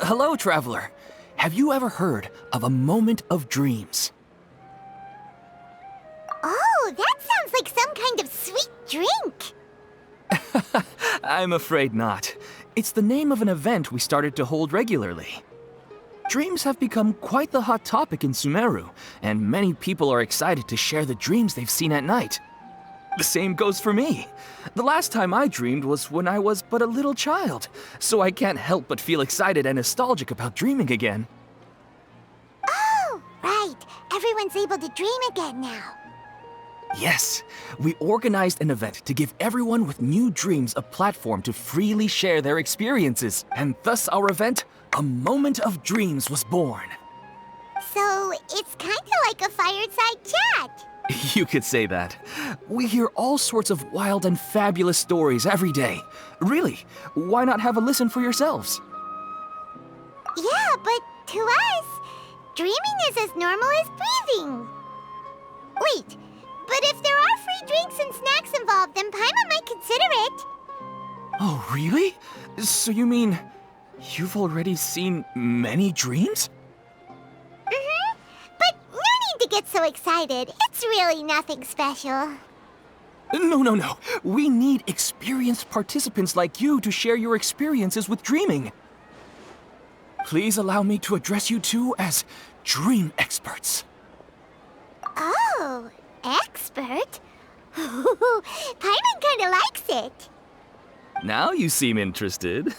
Hello, traveler. Have you ever heard of a moment of dreams? Oh, that sounds like some kind of sweet drink. I'm afraid not. It's the name of an event we started to hold regularly. Dreams have become quite the hot topic in Sumeru, and many people are excited to share the dreams they've seen at night. The same goes for me. The last time I dreamed was when I was but a little child, so I can't help but feel excited and nostalgic about dreaming again. Oh, right. Everyone's able to dream again now. Yes, we organized an event to give everyone with new dreams a platform to freely share their experiences, and thus our event, A Moment of Dreams, was born. So, it's kind of like a fireside chat. You could say that. We hear all sorts of wild and fabulous stories every day. Really, why not have a listen for yourselves? Yeah, but to us, dreaming is as normal as breathing. Wait, but if there are free drinks and snacks involved, then Paimon might consider it. Oh, really? So you mean you've already seen many dreams? Mm-hmm. But no need to get so excited. It's really nothing special. No. We need experienced participants like you to share your experiences with dreaming. Please allow me to address you two as dream experts. Oh, expert? Paimon kinda likes it. Now you seem interested.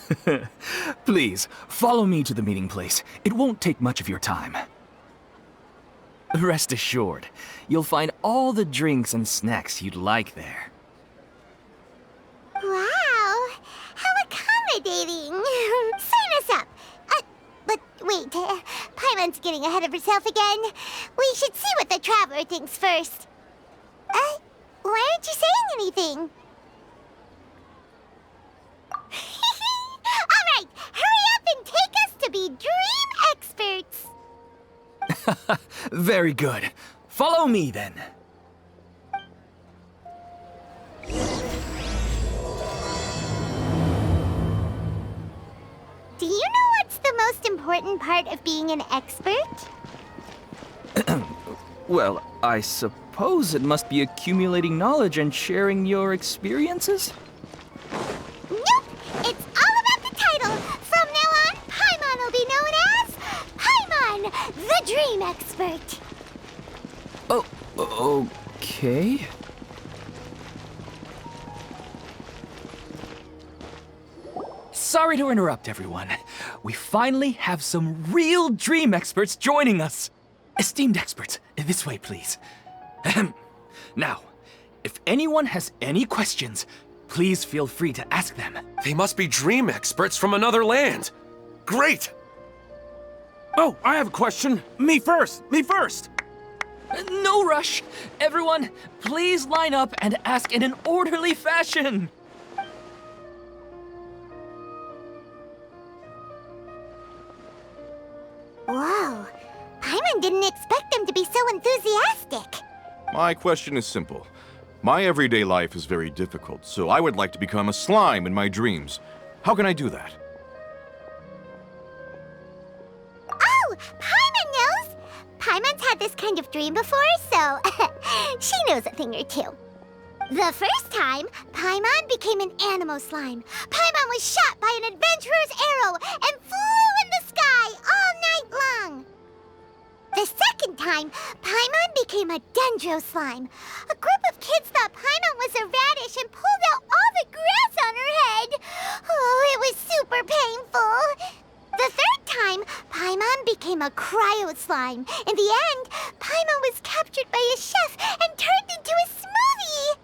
Please, follow me to the meeting place. It won't take much of your time. Rest assured, you'll find all the drinks and snacks you'd like there. Wow, how accommodating. Sign us up. But wait, Paimon's getting ahead of herself again. We should see what the traveler thinks first. Why aren't you saying anything? All right, hurry up and take us to be dream experts. Very good. Follow me then. Do you know what's the most important part of being an expert? Well, I suppose it must be accumulating knowledge and sharing your experiences? Nope! It's all about the title! From now on, Paimon will be known as Paimon, the Dream Expert! Oh, okay. Sorry to interrupt, everyone. We finally have some real dream experts joining us. Esteemed experts, this way, please. Ahem. Now, if anyone has any questions, please feel free to ask them. They must be dream experts from another land. Great! Oh, I have a question. Me first! No rush. Everyone, please line up and ask in an orderly fashion. Whoa, Paimon didn't expect them to be so enthusiastic. My question is simple. My everyday life is very difficult, so I would like to become a slime in my dreams. How can I do that? Oh, Paimon knows! Paimon's had this kind of dream before, so she knows a thing or two. The first time, Paimon became an animo slime. Paimon was shot by an adventurer's arrow and flew in the sky all night long. The second time, Paimon became a dendro slime. A group of kids thought Paimon was a radish and pulled out all the grass on her head. Oh, it was super painful. The third time, Paimon became a cryo slime. In the end, Paimon was captured by a chef and turned into a smoothie.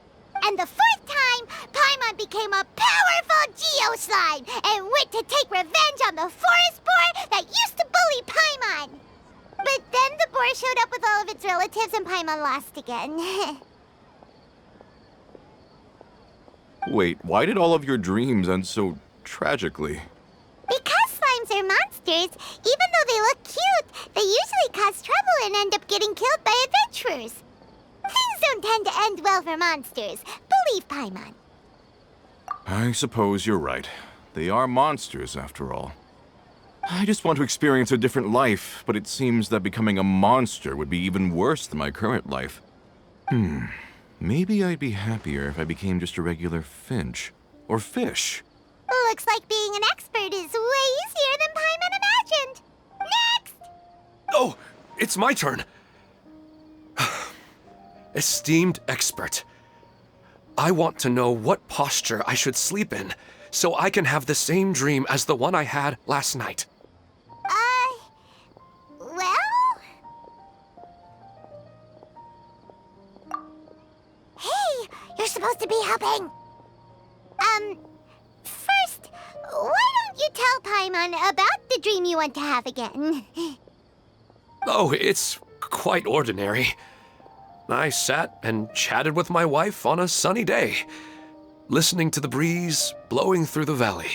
And the fourth time, Paimon became a powerful geo slime and went to take revenge on the forest boar that used to bully Paimon. But then the boar showed up with all of its relatives and Paimon lost again. Wait, why did all of your dreams end so tragically? Because slimes are monsters, even though they look cute, they usually cause trouble and end up getting killed by adventurers. Things don't tend to end well for monsters. Believe Paimon. I suppose you're right. They are monsters, after all. I just want to experience a different life, but it seems that becoming a monster would be even worse than my current life. Maybe I'd be happier if I became just a regular finch. Or fish. Looks like being an expert is way easier than Paimon imagined. Next! Oh, it's my turn. Esteemed expert, I want to know what posture I should sleep in so I can have the same dream as the one I had last night. Well... Hey, you're supposed to be helping. First, why don't you tell Paimon about the dream you want to have again? Oh, it's quite ordinary. I sat and chatted with my wife on a sunny day, listening to the breeze blowing through the valley.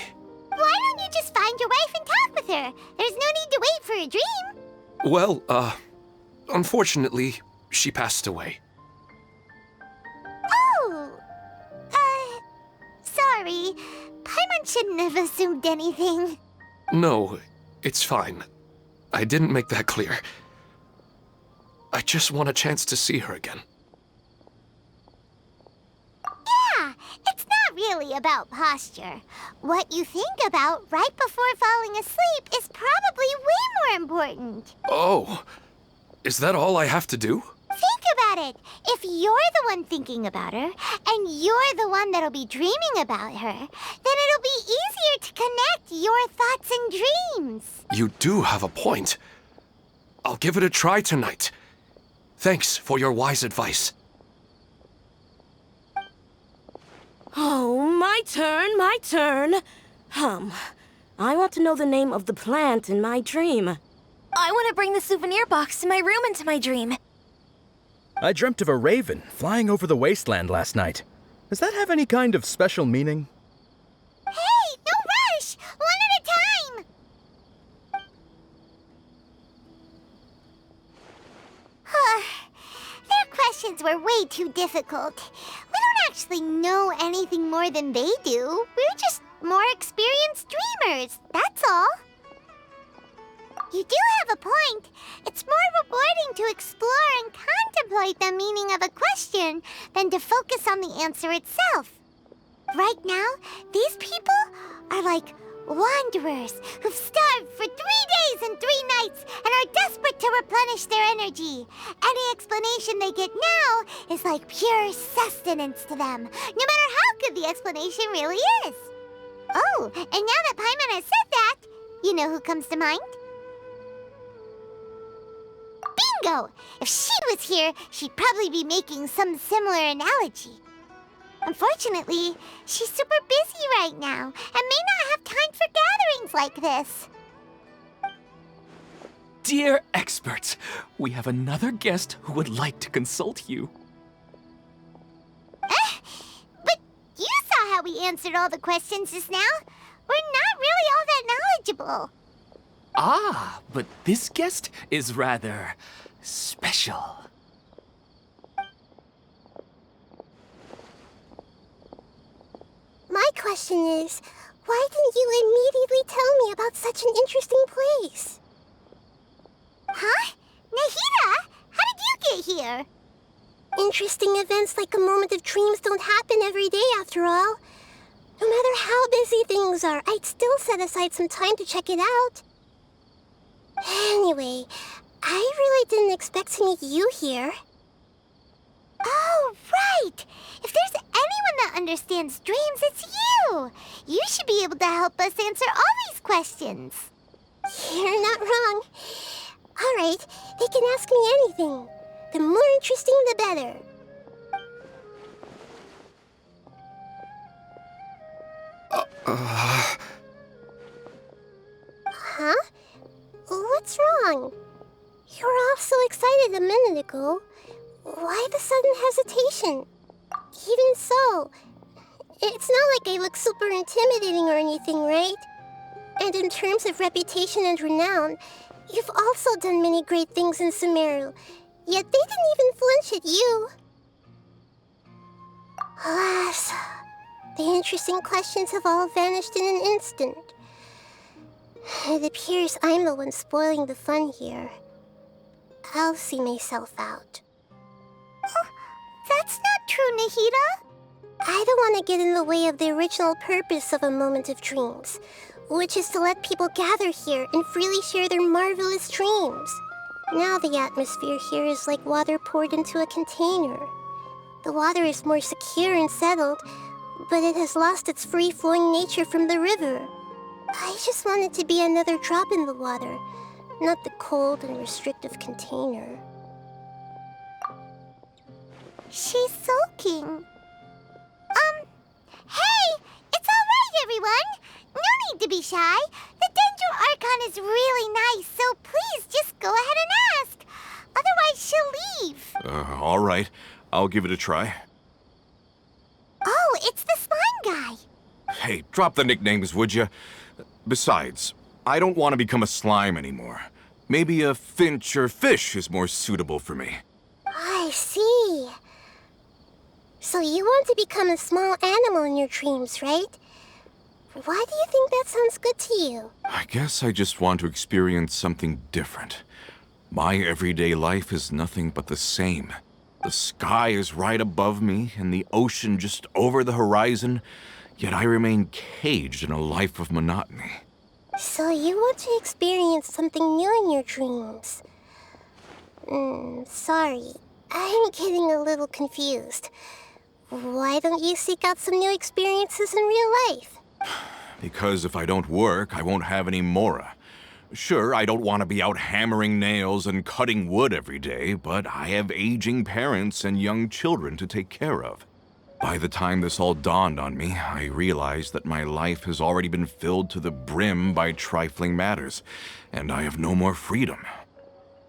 Why don't you just find your wife and talk with her? There's no need to wait for a dream. Well, unfortunately, she passed away. Oh, sorry. Paimon shouldn't have assumed anything. No, it's fine. I didn't make that clear. I just want a chance to see her again. Yeah, it's not really about posture. What you think about right before falling asleep is probably way more important. Oh, is that all I have to do? Think about it. If you're the one thinking about her, and you're the one that'll be dreaming about her, then it'll be easier to connect your thoughts and dreams. You do have a point. I'll give it a try tonight. Thanks for your wise advice. Oh, my turn. I want to know the name of the plant in my dream. I want to bring the souvenir box to my room into my dream. I dreamt of a raven flying over the wasteland last night. Does that have any kind of special meaning? Hey, no rush! One at a time! Their questions were way too difficult. We don't actually know anything more than they do. We're just more experienced dreamers, that's all. You do have a point. It's more rewarding to explore and contemplate the meaning of a question than to focus on the answer itself. Right now, these people are like wanderers who've starved for 3 days and 3 nights and are desperate to replenish their energy. Any explanation they get now is like pure sustenance to them, no matter how good the explanation really is. Oh, and now that Paimon has said that, you know who comes to mind? Bingo! If she was here, she'd probably be making some similar analogy. Unfortunately, she's super busy right now and may not have time for gatherings like this. Dear experts, we have another guest who would like to consult you. But you saw how we answered all the questions just now. We're not really all that knowledgeable. Ah, but this guest is rather special. My question is, why didn't you immediately tell me about such an interesting place? Huh? Nahida, how did you get here? Interesting events like a moment of dreams don't happen every day after all. No matter how busy things are, I'd still set aside some time to check it out. Anyway, I really didn't expect to meet you here. Oh, right! If there's anyone that understands dreams, it's you! You should be able to help us answer all these questions. You're not wrong. All right, they can ask me anything. The more interesting, the better. Huh? What's wrong? You were all so excited a minute ago. Why the sudden hesitation? Even so, it's not like I look super intimidating or anything, right? And in terms of reputation and renown, you've also done many great things in Sumeru, yet they didn't even flinch at you. Alas, the interesting questions have all vanished in an instant. It appears I'm the one spoiling the fun here. I'll see myself out. Oh, that's not true, Nahida. I don't want to get in the way of the original purpose of a moment of dreams, which is to let people gather here and freely share their marvelous dreams. Now the atmosphere here is like water poured into a container. The water is more secure and settled, but it has lost its free-flowing nature from the river. I just want it to be another drop in the water, not the cold and restrictive container. She's sulking. Hey! It's all right, everyone! No need to be shy. The Dendro Archon is really nice, so please just go ahead and ask. Otherwise, she'll leave. All right. I'll give it a try. Oh, it's the slime guy. Hey, drop the nicknames, would you? Besides, I don't want to become a slime anymore. Maybe a finch or fish is more suitable for me. I see. So you want to become a small animal in your dreams, right? Why do you think that sounds good to you? I guess I just want to experience something different. My everyday life is nothing but the same. The sky is right above me and the ocean just over the horizon, yet I remain caged in a life of monotony. So you want to experience something new in your dreams? Sorry. I'm getting a little confused. Why don't you seek out some new experiences in real life? Because if I don't work, I won't have any Mora. Sure, I don't want to be out hammering nails and cutting wood every day, but I have aging parents and young children to take care of. By the time this all dawned on me, I realized that my life has already been filled to the brim by trifling matters, and I have no more freedom.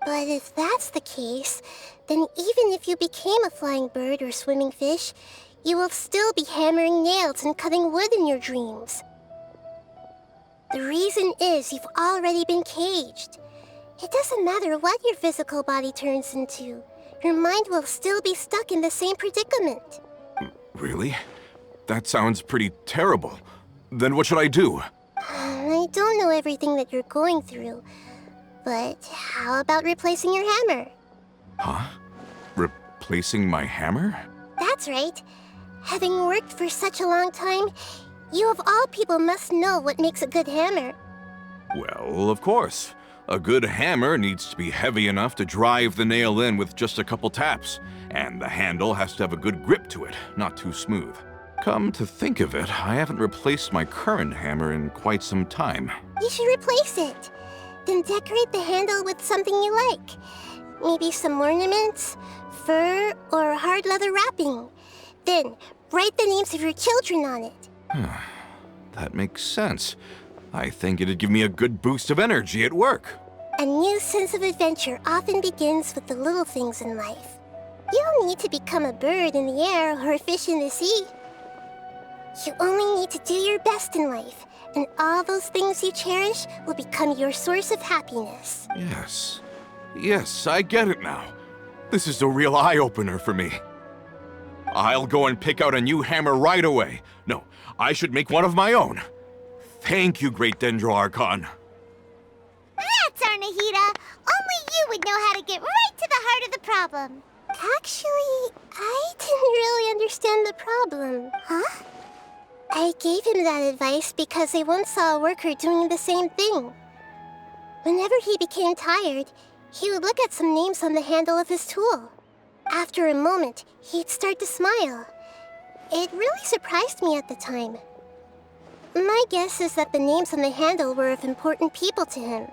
But if that's the case, then even if you became a flying bird or swimming fish, you will still be hammering nails and cutting wood in your dreams. The reason is you've already been caged. It doesn't matter what your physical body turns into. Your mind will still be stuck in the same predicament. Really? That sounds pretty terrible. Then what should I do? I don't know everything that you're going through, but how about replacing your hammer? Huh? Replacing my hammer? That's right. Having worked for such a long time, you of all people must know what makes a good hammer. Well, of course. A good hammer needs to be heavy enough to drive the nail in with just a couple taps, and the handle has to have a good grip to it, not too smooth. Come to think of it, I haven't replaced my current hammer in quite some time. You should replace it. Then decorate the handle with something you like. Maybe some ornaments, fur, or hard leather wrapping. Then, write the names of your children on it. That makes sense. I think it'd give me a good boost of energy at work. A new sense of adventure often begins with the little things in life. You don't need to become a bird in the air or a fish in the sea. You only need to do your best in life, and all those things you cherish will become your source of happiness. Yes. Yes, I get it now. This is a real eye-opener for me. I'll go and pick out a new hammer right away. No, I should make one of my own. Thank you, Great Dendro Archon. That's our Nahida. Only you would know how to get right to the heart of the problem. Actually, I didn't really understand the problem. Huh? I gave him that advice because I once saw a worker doing the same thing. Whenever he became tired, he would look at some names on the handle of his tool. After a moment, he'd start to smile. It really surprised me at the time. My guess is that the names on the handle were of important people to him.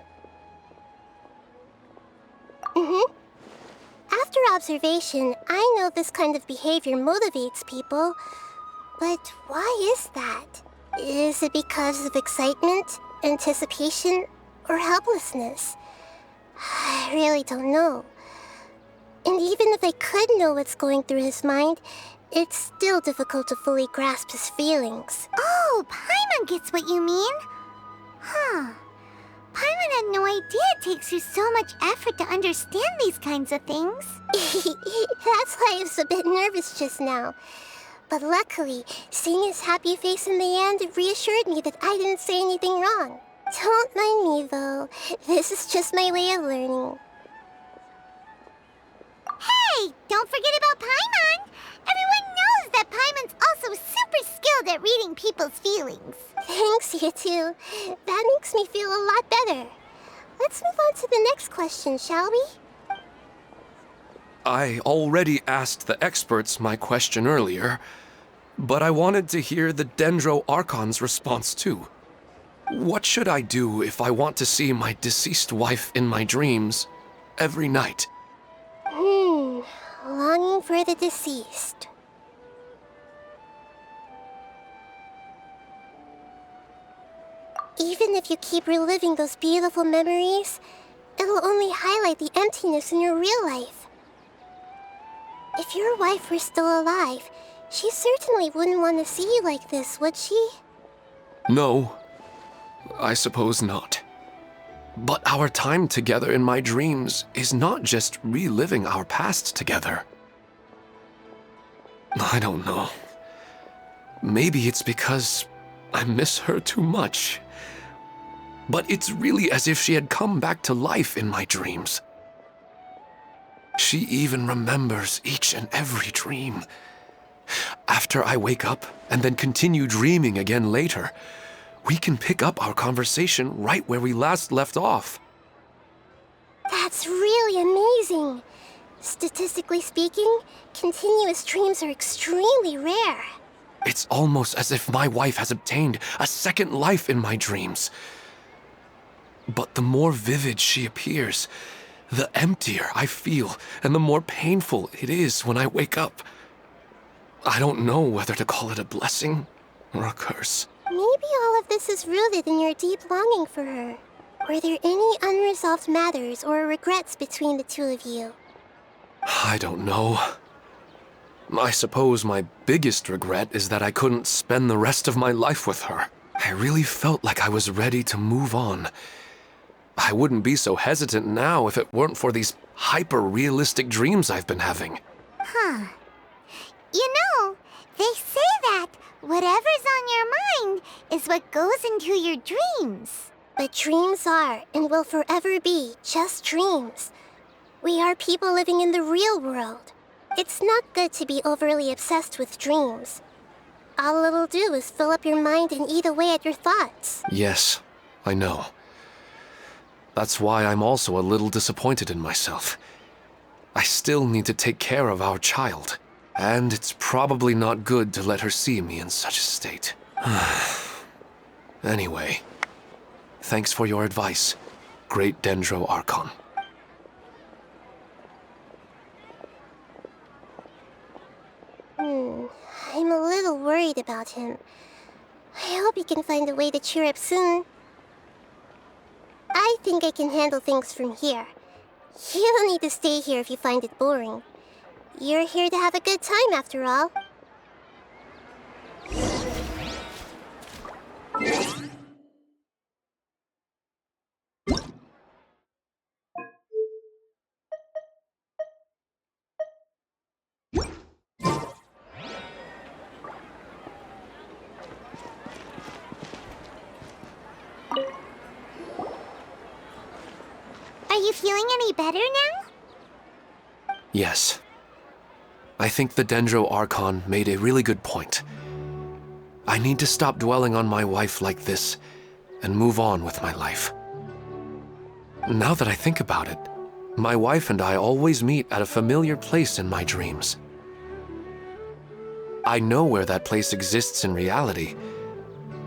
After observation, I know this kind of behavior motivates people. But why is that? Is it because of excitement, anticipation, or helplessness? I really don't know. And even if I could know what's going through his mind, it's still difficult to fully grasp his feelings. Oh, Paimon gets what you mean. Huh. Paimon had no idea it takes you so much effort to understand these kinds of things. That's why I was a bit nervous just now. But luckily, seeing his happy face in the end reassured me that I didn't say anything wrong. Don't mind me, though. This is just my way of learning. Hey, don't forget about Paimon! Everyone knows that Paimon's also super skilled at reading people's feelings. Thanks, you two. That makes me feel a lot better. Let's move on to the next question, shall we? I already asked the experts my question earlier, but I wanted to hear the Dendro Archon's response too. What should I do if I want to see my deceased wife in my dreams every night? Longing for the deceased. Even if you keep reliving those beautiful memories, it'll only highlight the emptiness in your real life. If your wife were still alive, she certainly wouldn't want to see you like this, would she? No, I suppose not. But our time together in my dreams is not just reliving our past together. I don't know. Maybe it's because I miss her too much. But it's really as if she had come back to life in my dreams. She even remembers each and every dream. After I wake up and then continue dreaming again later, we can pick up our conversation right where we last left off. That's really amazing. Statistically speaking, continuous dreams are extremely rare. It's almost as if my wife has obtained a second life in my dreams. But the more vivid she appears, the emptier I feel and the more painful it is when I wake up. I don't know whether to call it a blessing or a curse. Maybe all of this is rooted in your deep longing for her. Were there any unresolved matters or regrets between the two of you? I don't know. I suppose my biggest regret is that I couldn't spend the rest of my life with her. I really felt like I was ready to move on. I wouldn't be so hesitant now if it weren't for these hyper-realistic dreams I've been having. Huh. You know, they say that whatever's on your mind is what goes into your dreams. But dreams are and will forever be just dreams. We are people living in the real world. It's not good to be overly obsessed with dreams. All it'll do is fill up your mind and eat away at your thoughts. Yes, I know. That's why I'm also a little disappointed in myself. I still need to take care of our child, and it's probably not good to let her see me in such a state. Anyway, thanks for your advice, Great Dendro Archon. I'm a little worried about him. I hope he can find a way to cheer up soon. I think I can handle things from here. You don't need to stay here if you find it boring. You're here to have a good time, after all. Are you feeling any better now? Yes. I think the Dendro Archon made a really good point. I need to stop dwelling on my wife like this and move on with my life. Now that I think about it, my wife and I always meet at a familiar place in my dreams. I know where that place exists in reality,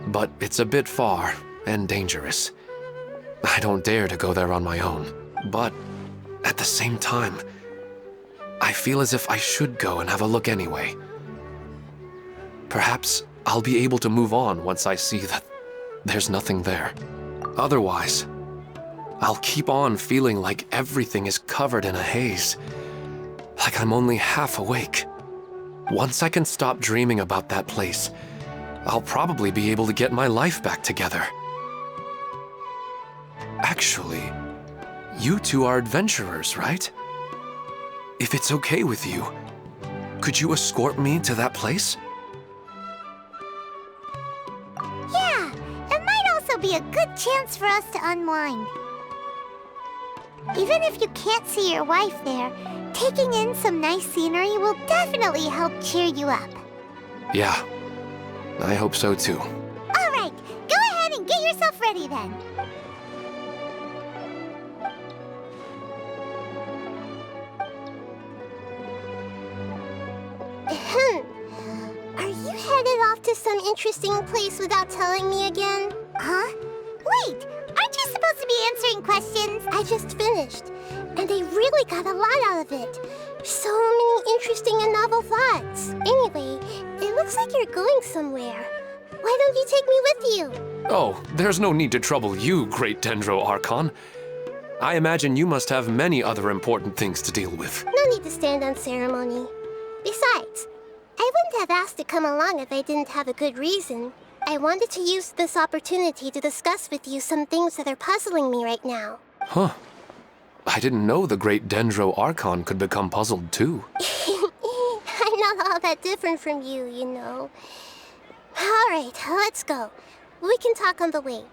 but it's a bit far and dangerous. I don't dare to go there on my own, but at the same time, I feel as if I should go and have a look anyway. Perhaps I'll be able to move on once I see that there's nothing there. Otherwise, I'll keep on feeling like everything is covered in a haze, like I'm only half awake. Once I can stop dreaming about that place, I'll probably be able to get my life back together. Actually, you two are adventurers, right? If it's okay with you, could you escort me to that place? Yeah, it might also it'll be a good chance for us to unwind. Even if you can't see your wife there, taking in some nice scenery will definitely help cheer you up. Yeah, I hope so too. All right, go ahead and get yourself ready then. Are you headed off to some interesting place without telling me again? Huh? Wait, aren't you supposed to be answering questions? I just finished, and I really got a lot out of it. So many interesting and novel thoughts. Anyway, it looks like you're going somewhere. Why don't you take me with you? Oh, there's no need to trouble you, great Dendro Archon. I imagine you must have many other important things to deal with. No need to stand on ceremony. Besides, I wouldn't have asked to come along if I didn't have a good reason. I wanted to use this opportunity to discuss with you some things that are puzzling me right now. Huh. I didn't know the great Dendro Archon could become puzzled too. I'm not all that different from you, you know. All right, let's go. We can talk on the way.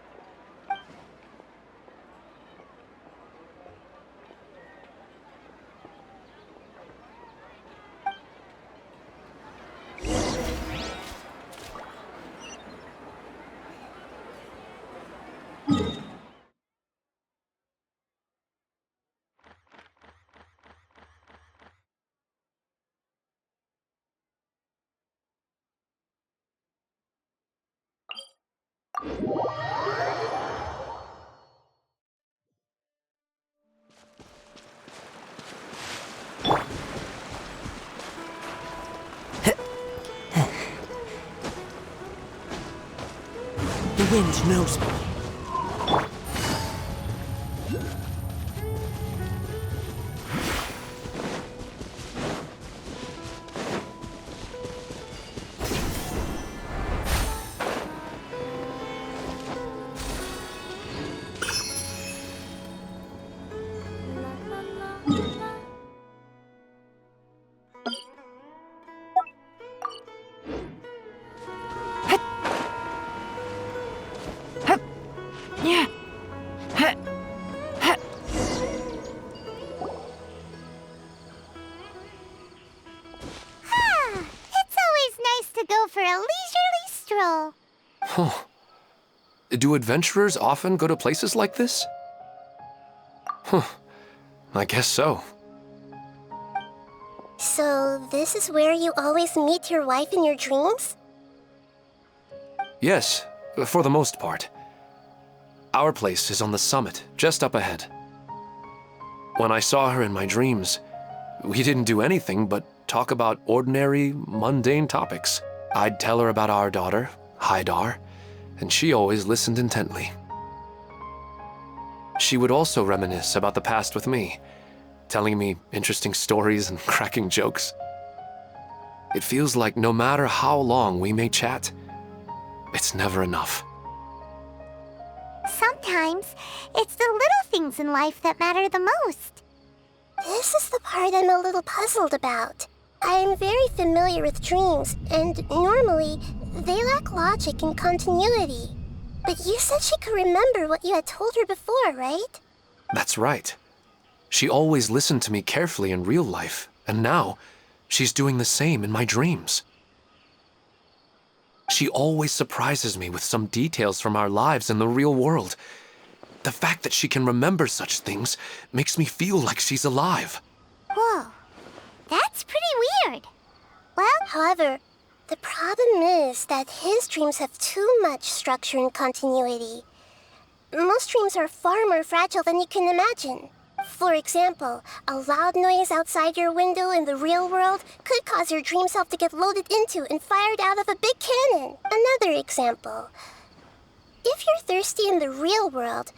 The wind knows me. Do adventurers often go to places like this? Huh. I guess so. So, this is where you always meet your wife in your dreams? Yes, for the most part. Our place is on the summit, just up ahead. When I saw her in my dreams, we didn't do anything but talk about ordinary, mundane topics. I'd tell her about our daughter, Haidar, and she always listened intently. She would also reminisce about the past with me, telling me interesting stories and cracking jokes. It feels like no matter how long we may chat, it's never enough. Sometimes, it's the little things in life that matter the most. This is the part I'm a little puzzled about. I'm very familiar with dreams, and normally, they lack logic and continuity. But you said she could remember what you had told her before, right? That's right. She always listened to me carefully in real life, and now, she's doing the same in my dreams. She always surprises me with some details from our lives in the real world. The fact that she can remember such things makes me feel like she's alive. Whoa, that's pretty weird. Well, however, the problem is that his dreams have too much structure and continuity. Most dreams are far more fragile than you can imagine. For example, a loud noise outside your window in the real world could cause your dream self to get loaded into and fired out of a big cannon. Another example. If you're thirsty in the real world,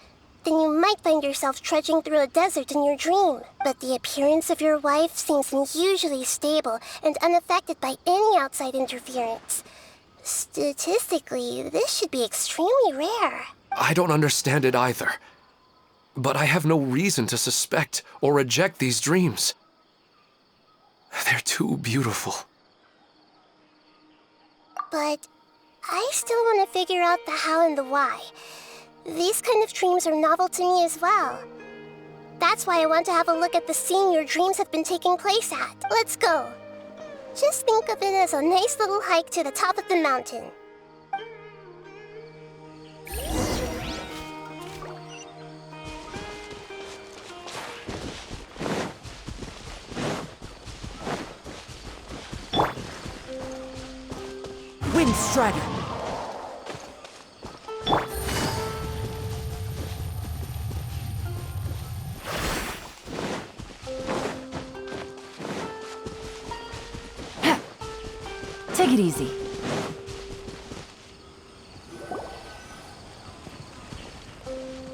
then you might find yourself trudging through a desert in your dream. But the appearance of your wife seems unusually stable and unaffected by any outside interference. Statistically, this should be extremely rare. I don't understand it either. But I have no reason to suspect or reject these dreams. They're too beautiful. But I still want to figure out the how and the why. These kind of dreams are novel to me as well. That's why I want to have a look at the scene your dreams have been taking place at. Let's go. Just think of it as a nice little hike to the top of the mountain. Wind Strider. Take it easy.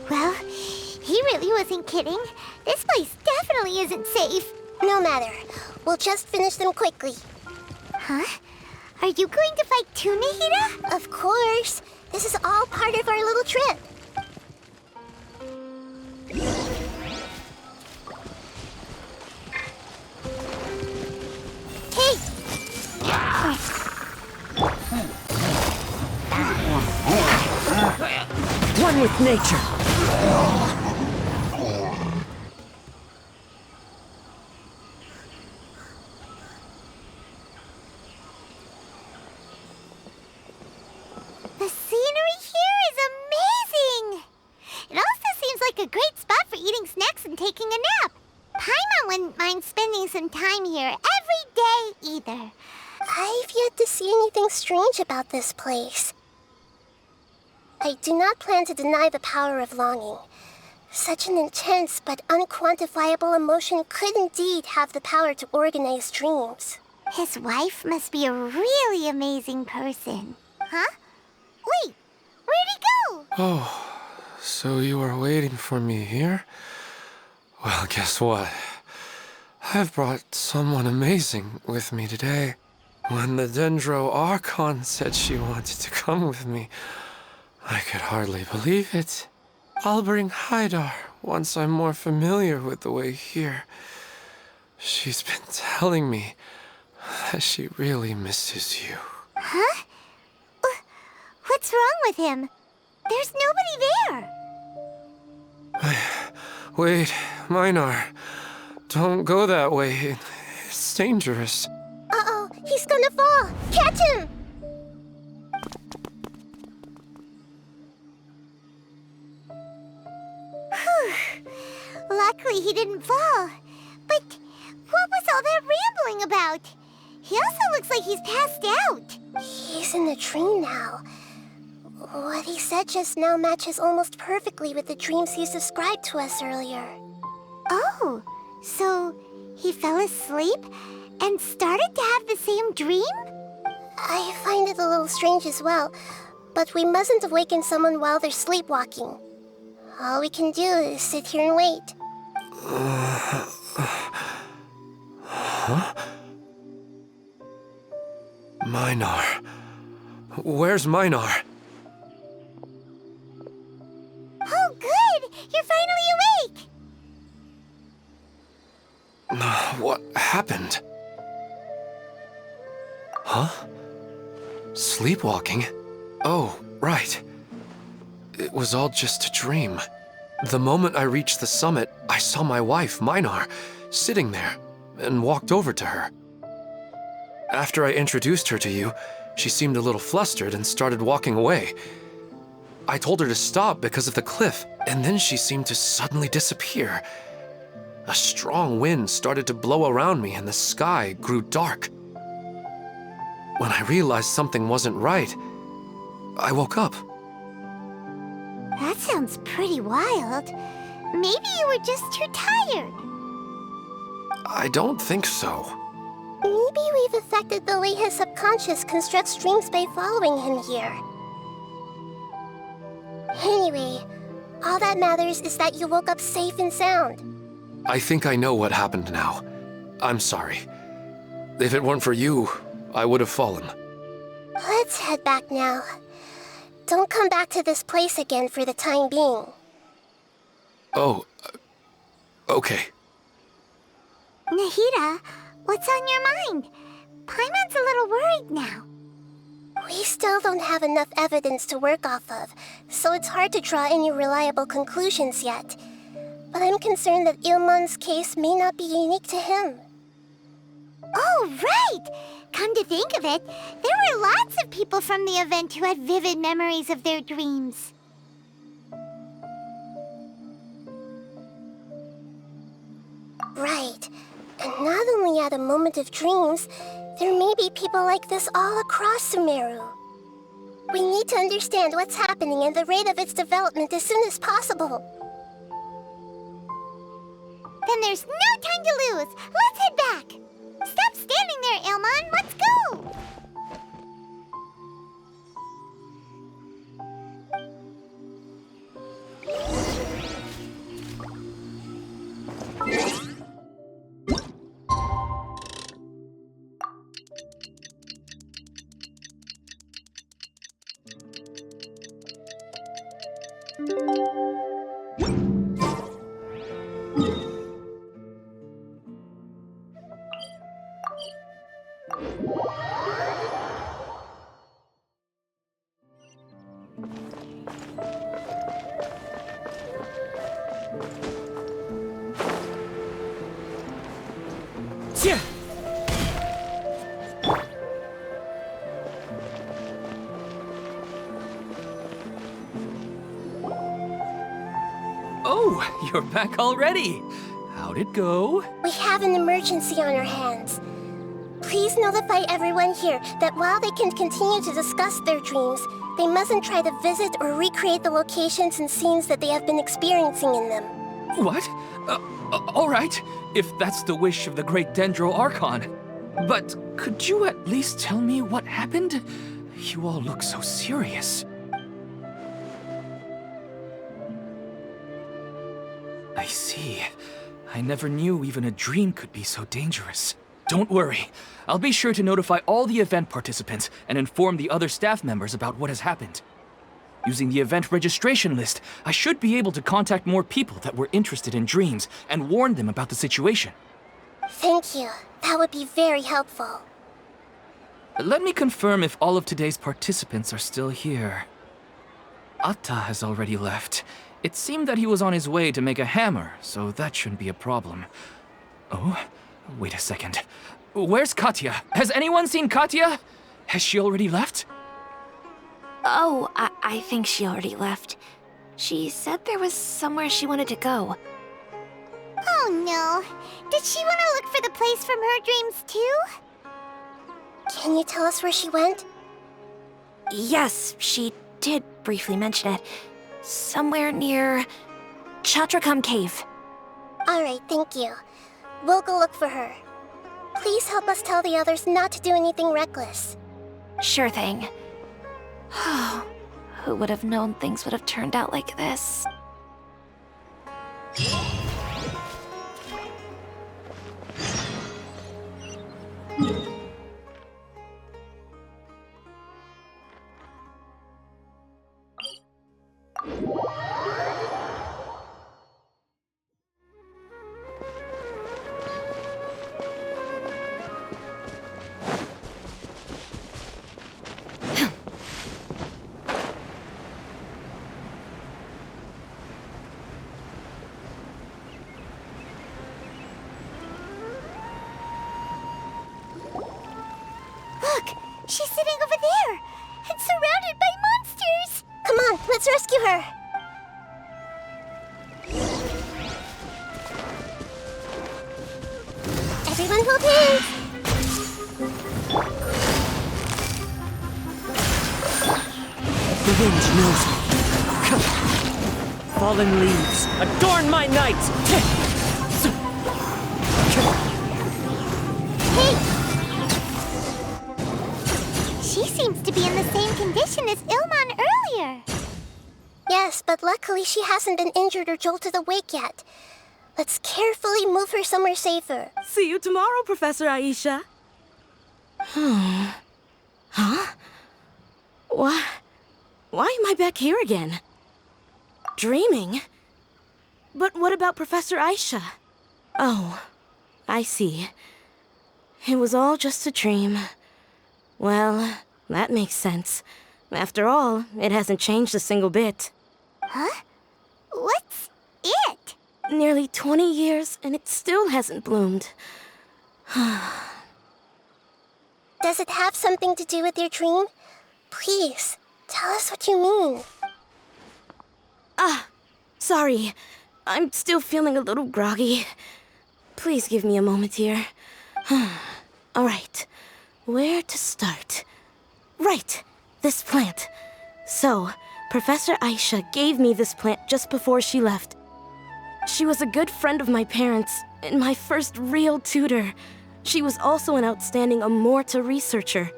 Well, he really wasn't kidding. This place definitely isn't safe. No matter. We'll just finish them quickly. Huh? Are you going to fight too, Nahida? Of course. This is all part of our little trip. Hey! One with nature. The scenery here is amazing! It also seems like a great spot for eating snacks and taking a nap. Paimon wouldn't mind spending some time here every day either. I've yet to see anything strange about this place. I do not plan to deny the power of longing. Such an intense but unquantifiable emotion could indeed have the power to organize dreams. His wife must be a really amazing person. Huh? Wait, where'd he go? Oh, so you were waiting for me here? Well, guess what? I've brought someone amazing with me today. When the Dendro Archon said she wanted to come with me, I could hardly believe it. I'll bring Haidar once I'm more familiar with the way here. She's been telling me that she really misses you. Huh? What's wrong with him? There's nobody there. Wait, Minar. Don't go that way. It's dangerous. Uh-oh, he's gonna fall. Catch him! Luckily he didn't fall. But what was all that rambling about? He also looks like he's passed out. He's in the dream now. What he said just now matches almost perfectly with the dreams he's described to us earlier. Oh, so he fell asleep and started to have the same dream? I find it a little strange as well, but we mustn't awaken someone while they're sleepwalking. All we can do is sit here and wait. Huh? Minar. Where's Minar? Oh, good! You're finally awake! What happened? Huh? Sleepwalking? Oh, right. It was all just a dream. The moment I reached the summit, I saw my wife, Minar, sitting there, and walked over to her. After I introduced her to you, she seemed a little flustered and started walking away. I told her to stop because of the cliff, and then she seemed to suddenly disappear. A strong wind started to blow around me and the sky grew dark. When I realized something wasn't right, I woke up. That sounds pretty wild. Maybe you were just too tired. I don't think so. Maybe we've affected the way his subconscious constructs dreams by following him here. Anyway, all that matters is that you woke up safe and sound. I think I know what happened now. I'm sorry. If it weren't for you, I would have fallen. Let's head back now. Don't come back to this place again for the time being. Oh, okay. Nahida, what's on your mind? Paimon's a little worried now. We still don't have enough evidence to work off of, so it's hard to draw any reliable conclusions yet. But I'm concerned that Ilmon's case may not be unique to him. Oh, right! Come to think of it, there were lots of people from the event who had vivid memories of their dreams. Right. And not only at a moment of dreams, there may be people like this all across Sumeru. We need to understand what's happening and the rate of its development as soon as possible. Then there's no time to lose. Let's head back. Stop standing there, Ilmon. Let's go. Yeah. Oh, you're back already. How'd it go? We have an emergency on our hands. Please notify everyone here that while they can continue to discuss their dreams, they mustn't try to visit or recreate the locations and scenes that they have been experiencing in them. What? All right, if that's the wish of the great Dendro Archon. But could you at least tell me what happened? You all look so serious. I see. I never knew even a dream could be so dangerous. Don't worry. I'll be sure to notify all the event participants and inform the other staff members about what has happened. Using the event registration list, I should be able to contact more people that were interested in dreams and warn them about the situation. Thank you. That would be very helpful. Let me confirm if all of today's participants are still here. Atta has already left. It seemed that he was on his way to make a hammer, so that shouldn't be a problem. Oh, wait a second. Where's Katya? Has anyone seen Katya? Has she already left? Oh, I think she already left. She said there was somewhere she wanted to go. Oh no. Did she want to look for the place from her dreams too? Can you tell us where she went? Yes, she did briefly mention it. Somewhere near Chatrakam Cave. Alright, thank you. We'll go look for her. Please help us tell the others not to do anything reckless. Sure thing. Who would have known things would have turned out like this? She's sitting over there and surrounded by monsters. Come on, let's rescue her. Everyone hold hands. The wind knows me. Fallen leaves, adorn my night! Hey! She seems to be in the same condition as Ilmon earlier. Yes, but luckily she hasn't been injured or jolted awake yet. Let's carefully move her somewhere safer. See you tomorrow, Professor Aisha. Huh? Why am I back here again? Dreaming? But what about Professor Aisha? Oh, I see. It was all just a dream. Well, That makes sense. After all, it hasn't changed a single bit. Huh? What's it? Nearly 20 years, and it still hasn't bloomed. Does it have something to do with your dream? Please, tell us what you mean. Sorry. I'm still feeling a little groggy. Please give me a moment here. Alright, where to start? Right, this plant. So, Professor Aisha gave me this plant just before she left. She was a good friend of my parents, and my first real tutor. She was also an outstanding Amorta researcher.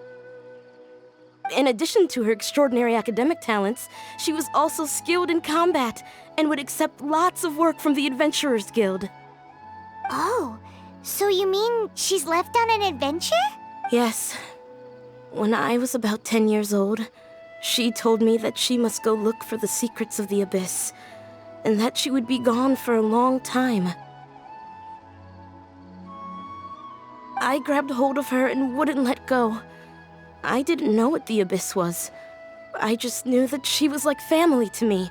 In addition to her extraordinary academic talents, she was also skilled in combat and would accept lots of work from the Adventurers Guild. Oh, so you mean she's left on an adventure? Yes. When I was about 10 years old, she told me that she must go look for the secrets of the Abyss, and that she would be gone for a long time. I grabbed hold of her and wouldn't let go. I didn't know what the Abyss was. I just knew that she was like family to me.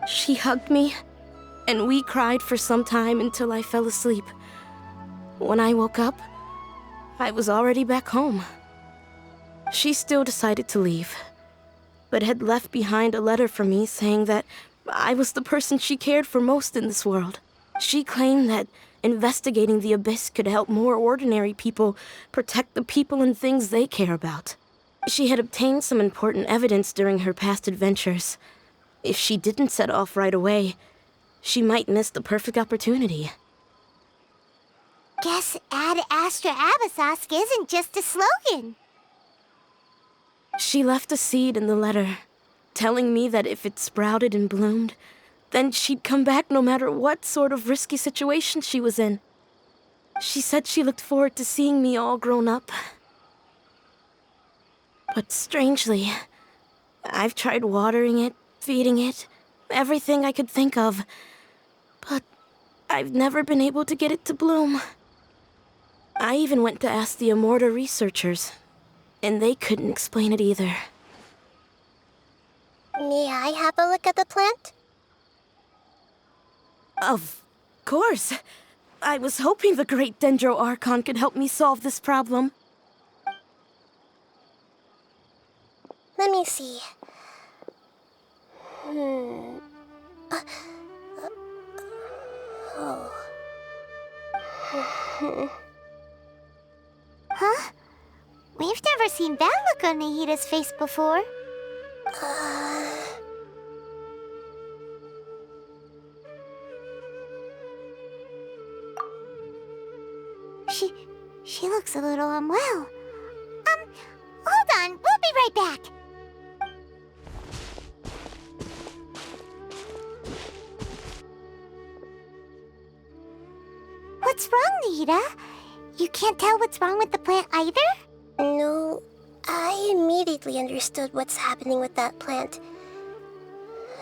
She hugged me, and we cried for some time until I fell asleep. When I woke up, I was already back home. She still decided to leave, but had left behind a letter for me saying that I was the person she cared for most in this world. She claimed that investigating the Abyss could help more ordinary people protect the people and things they care about. She had obtained some important evidence during her past adventures. If she didn't set off right away, she might miss the perfect opportunity. Guess Ad Astra Abyssosque isn't just a slogan. She left a seed in the letter, telling me that if it sprouted and bloomed, then she'd come back no matter what sort of risky situation she was in. She said she looked forward to seeing me all grown up. But strangely, I've tried watering it, feeding it, everything I could think of. But I've never been able to get it to bloom. I even went to ask the Amorta researchers, and they couldn't explain it either. May I have a look at the plant? Of course. I was hoping the great Dendro Archon could help me solve this problem. Let me see. Huh? We've never seen that look on Nahida's face before. She looks a little unwell. Hold on, we'll be right back. What's wrong, Nahida? You can't tell what's wrong with the plant either? No, I immediately understood what's happening with that plant.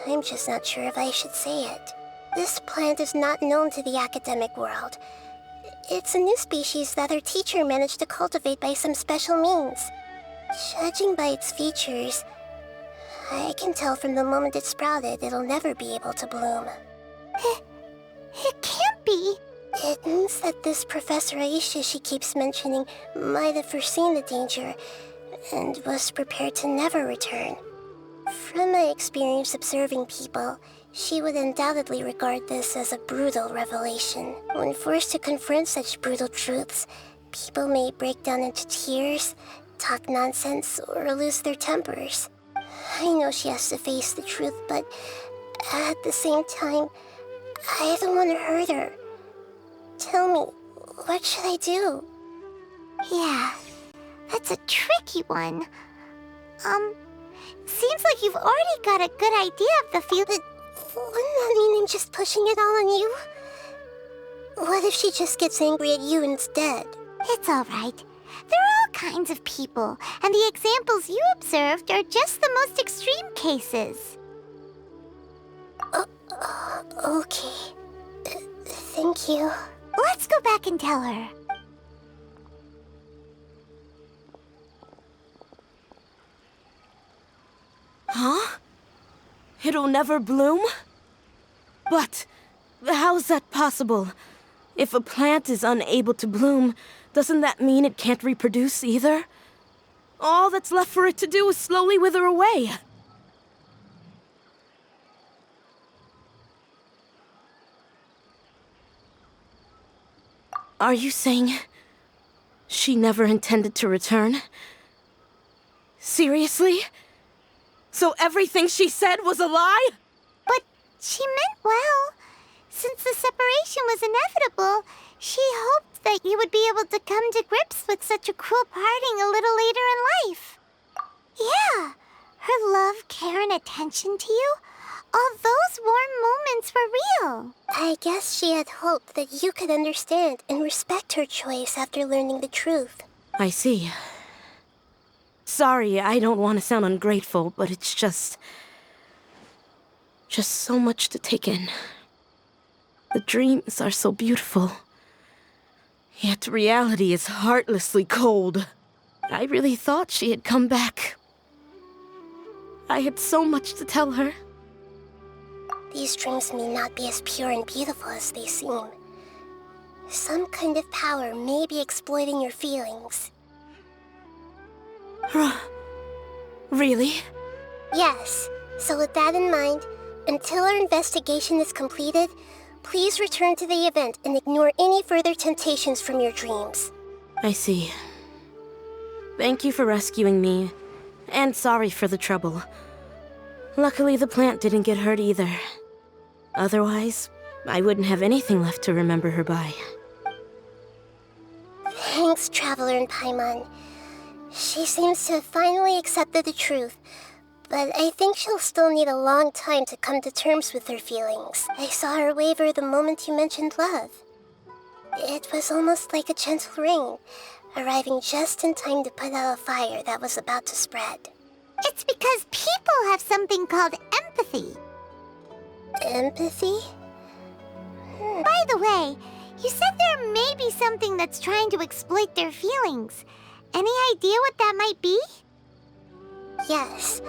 I'm just not sure if I should say it. This plant is not known to the academic world. It's a new species that our teacher managed to cultivate by some special means. Judging by its features, I can tell from the moment it sprouted it'll never be able to bloom. It can't be. It means that this Professor Aisha she keeps mentioning might have foreseen the danger and was prepared to never return. From my experience observing people, she would undoubtedly regard this as a brutal revelation. When forced to confront such brutal truths, people may break down into tears, talk nonsense, or lose their tempers. I know she has to face the truth, but at the same time, I don't want to hurt her. Tell me, what should I do? Yeah, that's a tricky one. Seems like you've already got a good idea of the field. Wouldn't that mean I'm just pushing it all on you? What if she just gets angry at you instead? It's all right. There are all kinds of people, and the examples you observed are just the most extreme cases. Okay. Thank you. Let's go back and tell her. it'll never bloom? But how's that possible? If a plant is unable to bloom, doesn't that mean it can't reproduce either? All that's left for it to do is slowly wither away. Are you saying she never intended to return? Seriously? So everything she said was a lie? But she meant well. Since the separation was inevitable, she hoped that you would be able to come to grips with such a cruel parting a little later in life. Yeah, her love, care, and attention to you, all those warm moments were real. I guess she had hoped that you could understand and respect her choice after learning the truth. I see. Sorry, I don't want to sound ungrateful, but it's just so much to take in. The dreams are so beautiful. Yet reality is heartlessly cold. I really thought she had come back. I had so much to tell her. These dreams may not be as pure and beautiful as they seem. Some kind of power may be exploiting your feelings. Really? Yes. So with that in mind, until our investigation is completed, please return to the event and ignore any further temptations from your dreams. I see. Thank you for rescuing me, and sorry for the trouble. Luckily, the plant didn't get hurt either. Otherwise, I wouldn't have anything left to remember her by. Thanks, Traveler and Paimon. She seems to have finally accepted the truth, but I think she'll still need a long time to come to terms with her feelings. I saw her waver the moment you mentioned love. It was almost like a gentle rain, arriving just in time to put out a fire that was about to spread. It's because people have something called empathy. Empathy? By the way, you said there may be something that's trying to exploit their feelings. Any idea what that might be? Yes.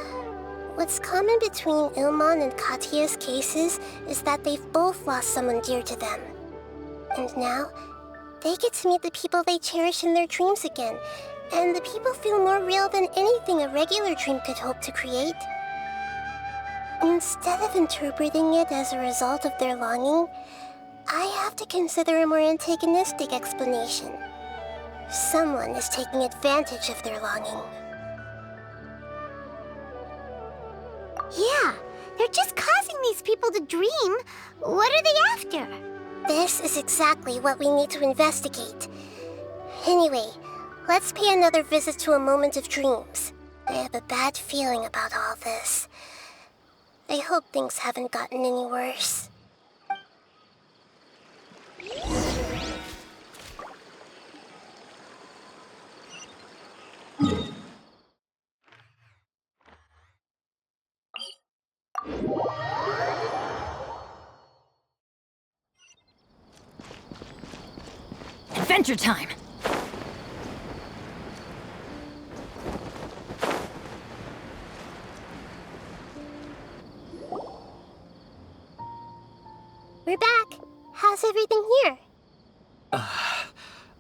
What's common between Ilmon and Katya's cases is that they've both lost someone dear to them. And now, they get to meet the people they cherish in their dreams again, and the people feel more real than anything a regular dream could hope to create. Instead of interpreting it as a result of their longing, I have to consider a more antagonistic explanation. Someone is taking advantage of their longing. Yeah, they're just causing these people to dream. What are they after? This is exactly what we need to investigate. Anyway, let's pay another visit to a moment of dreams. I have a bad feeling about all this. I hope things haven't gotten any worse. Adventure time! We're back. How's everything here?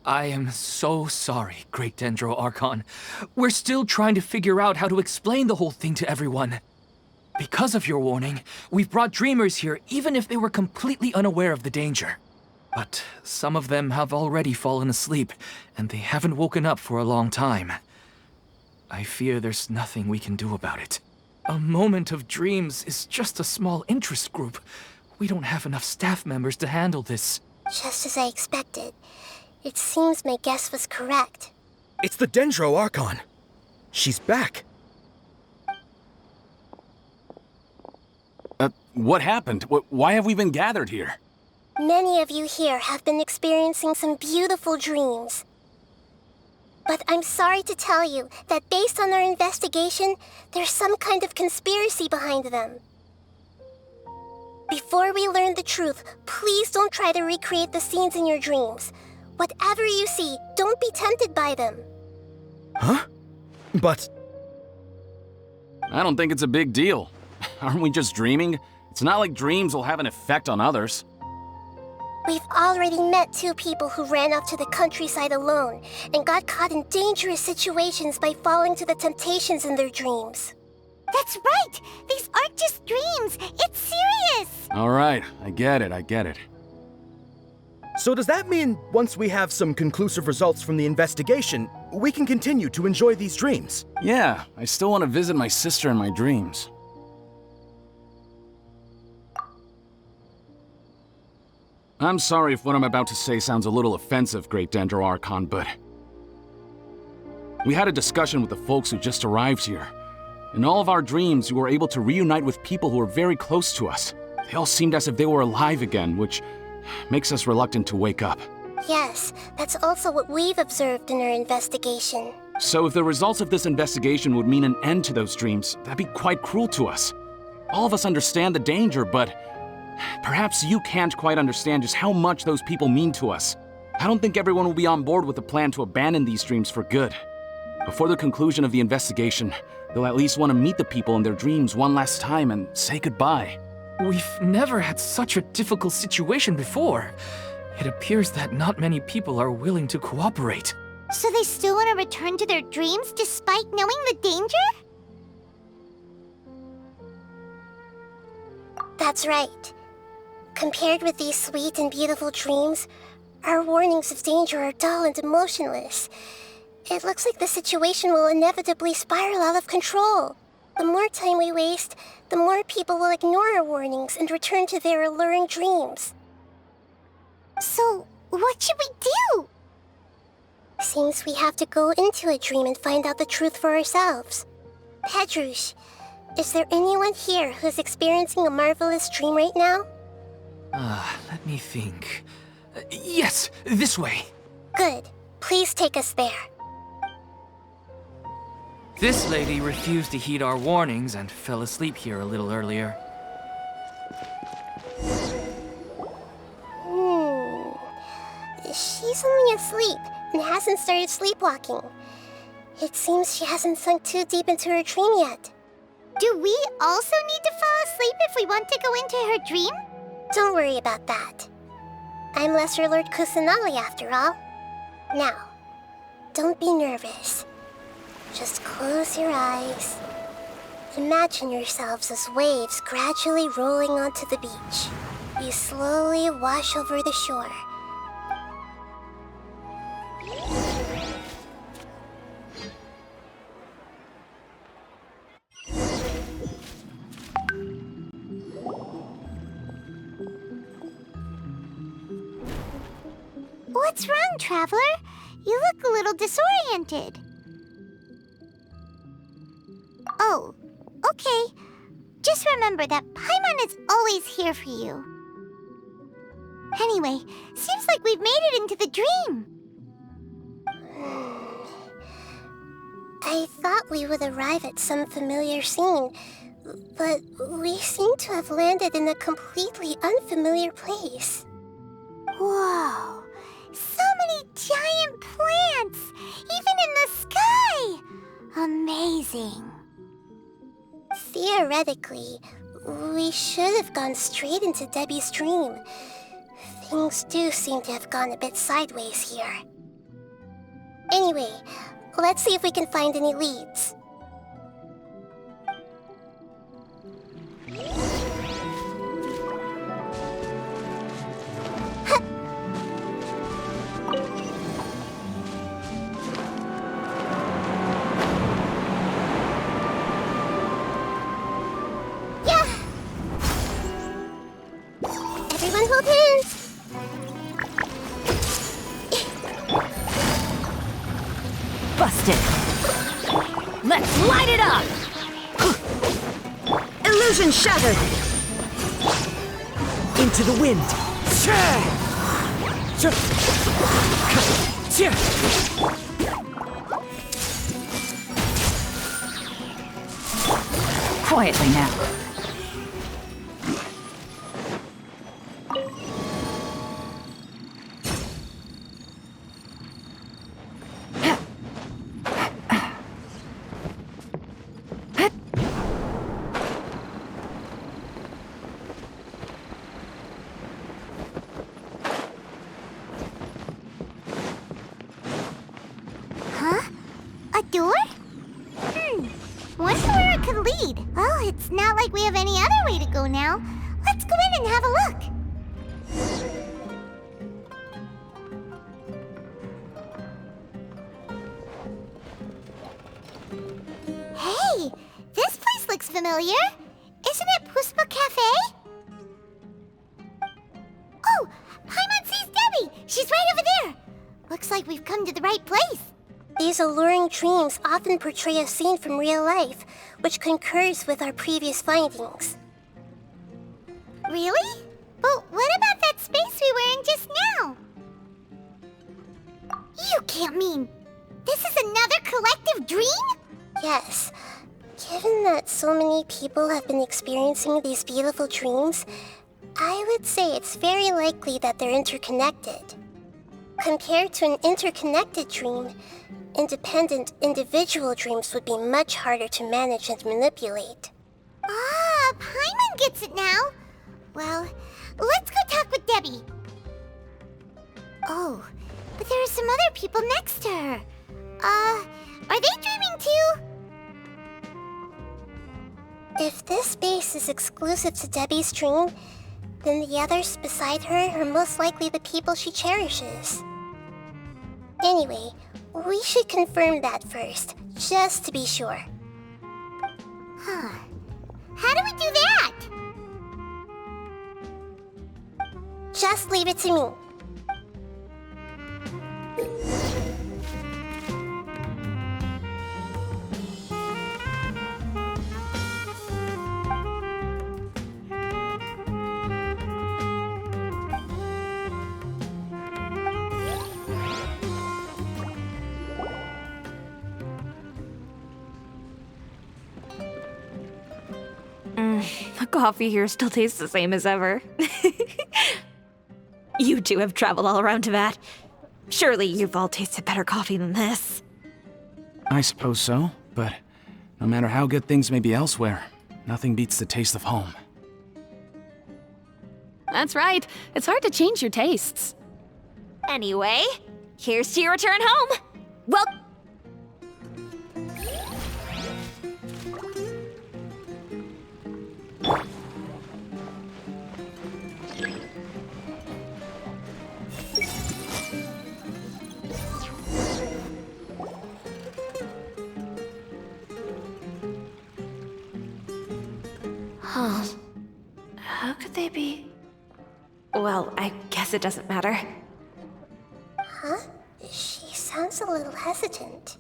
I am so sorry, Great Dendro Archon. We're still trying to figure out how to explain the whole thing to everyone. Because of your warning, we've brought dreamers here even if they were completely unaware of the danger. But some of them have already fallen asleep, and they haven't woken up for a long time. I fear there's nothing we can do about it. A moment of dreams is just a small interest group. We don't have enough staff members to handle this. Just as I expected. It seems my guess was correct. It's the Dendro Archon. She's back. What happened? Why have we been gathered here? Many of you here have been experiencing some beautiful dreams. But I'm sorry to tell you that based on our investigation, there's some kind of conspiracy behind them. Before we learn the truth, please don't try to recreate the scenes in your dreams. Whatever you see, don't be tempted by them. Huh? But... I don't think it's a big deal. Aren't we just dreaming? It's not like dreams will have an effect on others. We've already met 2 people who ran off to the countryside alone and got caught in dangerous situations by falling to the temptations in their dreams. That's right! These aren't just dreams! It's serious! Alright, I get it. So does that mean once we have some conclusive results from the investigation, we can continue to enjoy these dreams? Yeah, I still want to visit my sister in my dreams. I'm sorry if what I'm about to say sounds a little offensive, Great Dendro Archon, but... we had a discussion with the folks who just arrived here. In all of our dreams, we were able to reunite with people who were very close to us. They all seemed as if they were alive again, which makes us reluctant to wake up. Yes, that's also what we've observed in our investigation. So if the results of this investigation would mean an end to those dreams, that'd be quite cruel to us. All of us understand the danger, but perhaps you can't quite understand just how much those people mean to us. I don't think everyone will be on board with the plan to abandon these dreams for good. Before the conclusion of the investigation, they'll at least want to meet the people in their dreams one last time and say goodbye. We've never had such a difficult situation before. It appears that not many people are willing to cooperate. So they still want to return to their dreams despite knowing the danger? That's right. Compared with these sweet and beautiful dreams, our warnings of danger are dull and emotionless. It looks like the situation will inevitably spiral out of control. The more time we waste, the more people will ignore our warnings and return to their alluring dreams. So, what should we do? Seems we have to go into a dream and find out the truth for ourselves. Pedrush, is there anyone here who's experiencing a marvelous dream right now? Let me think. Yes, this way. Good. Please take us there. This lady refused to heed our warnings and fell asleep here a little earlier. She's only asleep and hasn't started sleepwalking. It seems she hasn't sunk too deep into her dream yet. Do we also need to fall asleep if we want to go into her dream? Don't worry about that. I'm Lesser Lord Kusanali after all. Now, don't be nervous. Just close your eyes. Imagine yourselves as waves gradually rolling onto the beach. You slowly wash over the shore. What's wrong, Traveler? You look a little disoriented. Oh, okay. Just remember that Paimon is always here for you. Anyway, seems like we've made it into the dream. I thought we would arrive at some familiar scene, but we seem to have landed in a completely unfamiliar place. Whoa! So many giant plants! Even in the sky! Amazing. Theoretically, we should have gone straight into Debbie's dream. Things do seem to have gone a bit sideways here. Anyway, let's see if we can find any leads. Everyone hold hands! Busted! Let's light it up! Illusion shattered! Into the wind! Quietly now. It's not like we have any other way to go now. Let's go in and have a look. Hey, this place looks familiar. Isn't it Puspa Cafe? Oh, Paimon sees Debbie! She's right over there! Looks like we've come to the right place. These alluring dreams often portray a scene from real life, which concurs with our previous findings. Really? But what about that space we were in just now? You can't mean... this is another collective dream? Yes. Given that so many people have been experiencing these beautiful dreams, I would say it's very likely that they're interconnected. Compared to an interconnected dream, independent individual dreams would be much harder to manage and manipulate. Ah, Paimon gets it now. Well, let's go talk with Debbie. Oh, but there are some other people next to her. Are they dreaming too? If this space is exclusive to Debbie's dream, then the others beside her are most likely the people she cherishes. Anyway, we should confirm that first, just to be sure. Huh. How do we do that? Just leave it to me. The coffee here still tastes the same as ever. You two have traveled all around Tibet. Surely you've all tasted better coffee than this. I suppose so, but no matter how good things may be elsewhere, nothing beats the taste of home. That's right. It's hard to change your tastes. Anyway, here's to your return home. Well... Huh. How could they be? Well, I guess it doesn't matter. Huh? She sounds a little hesitant.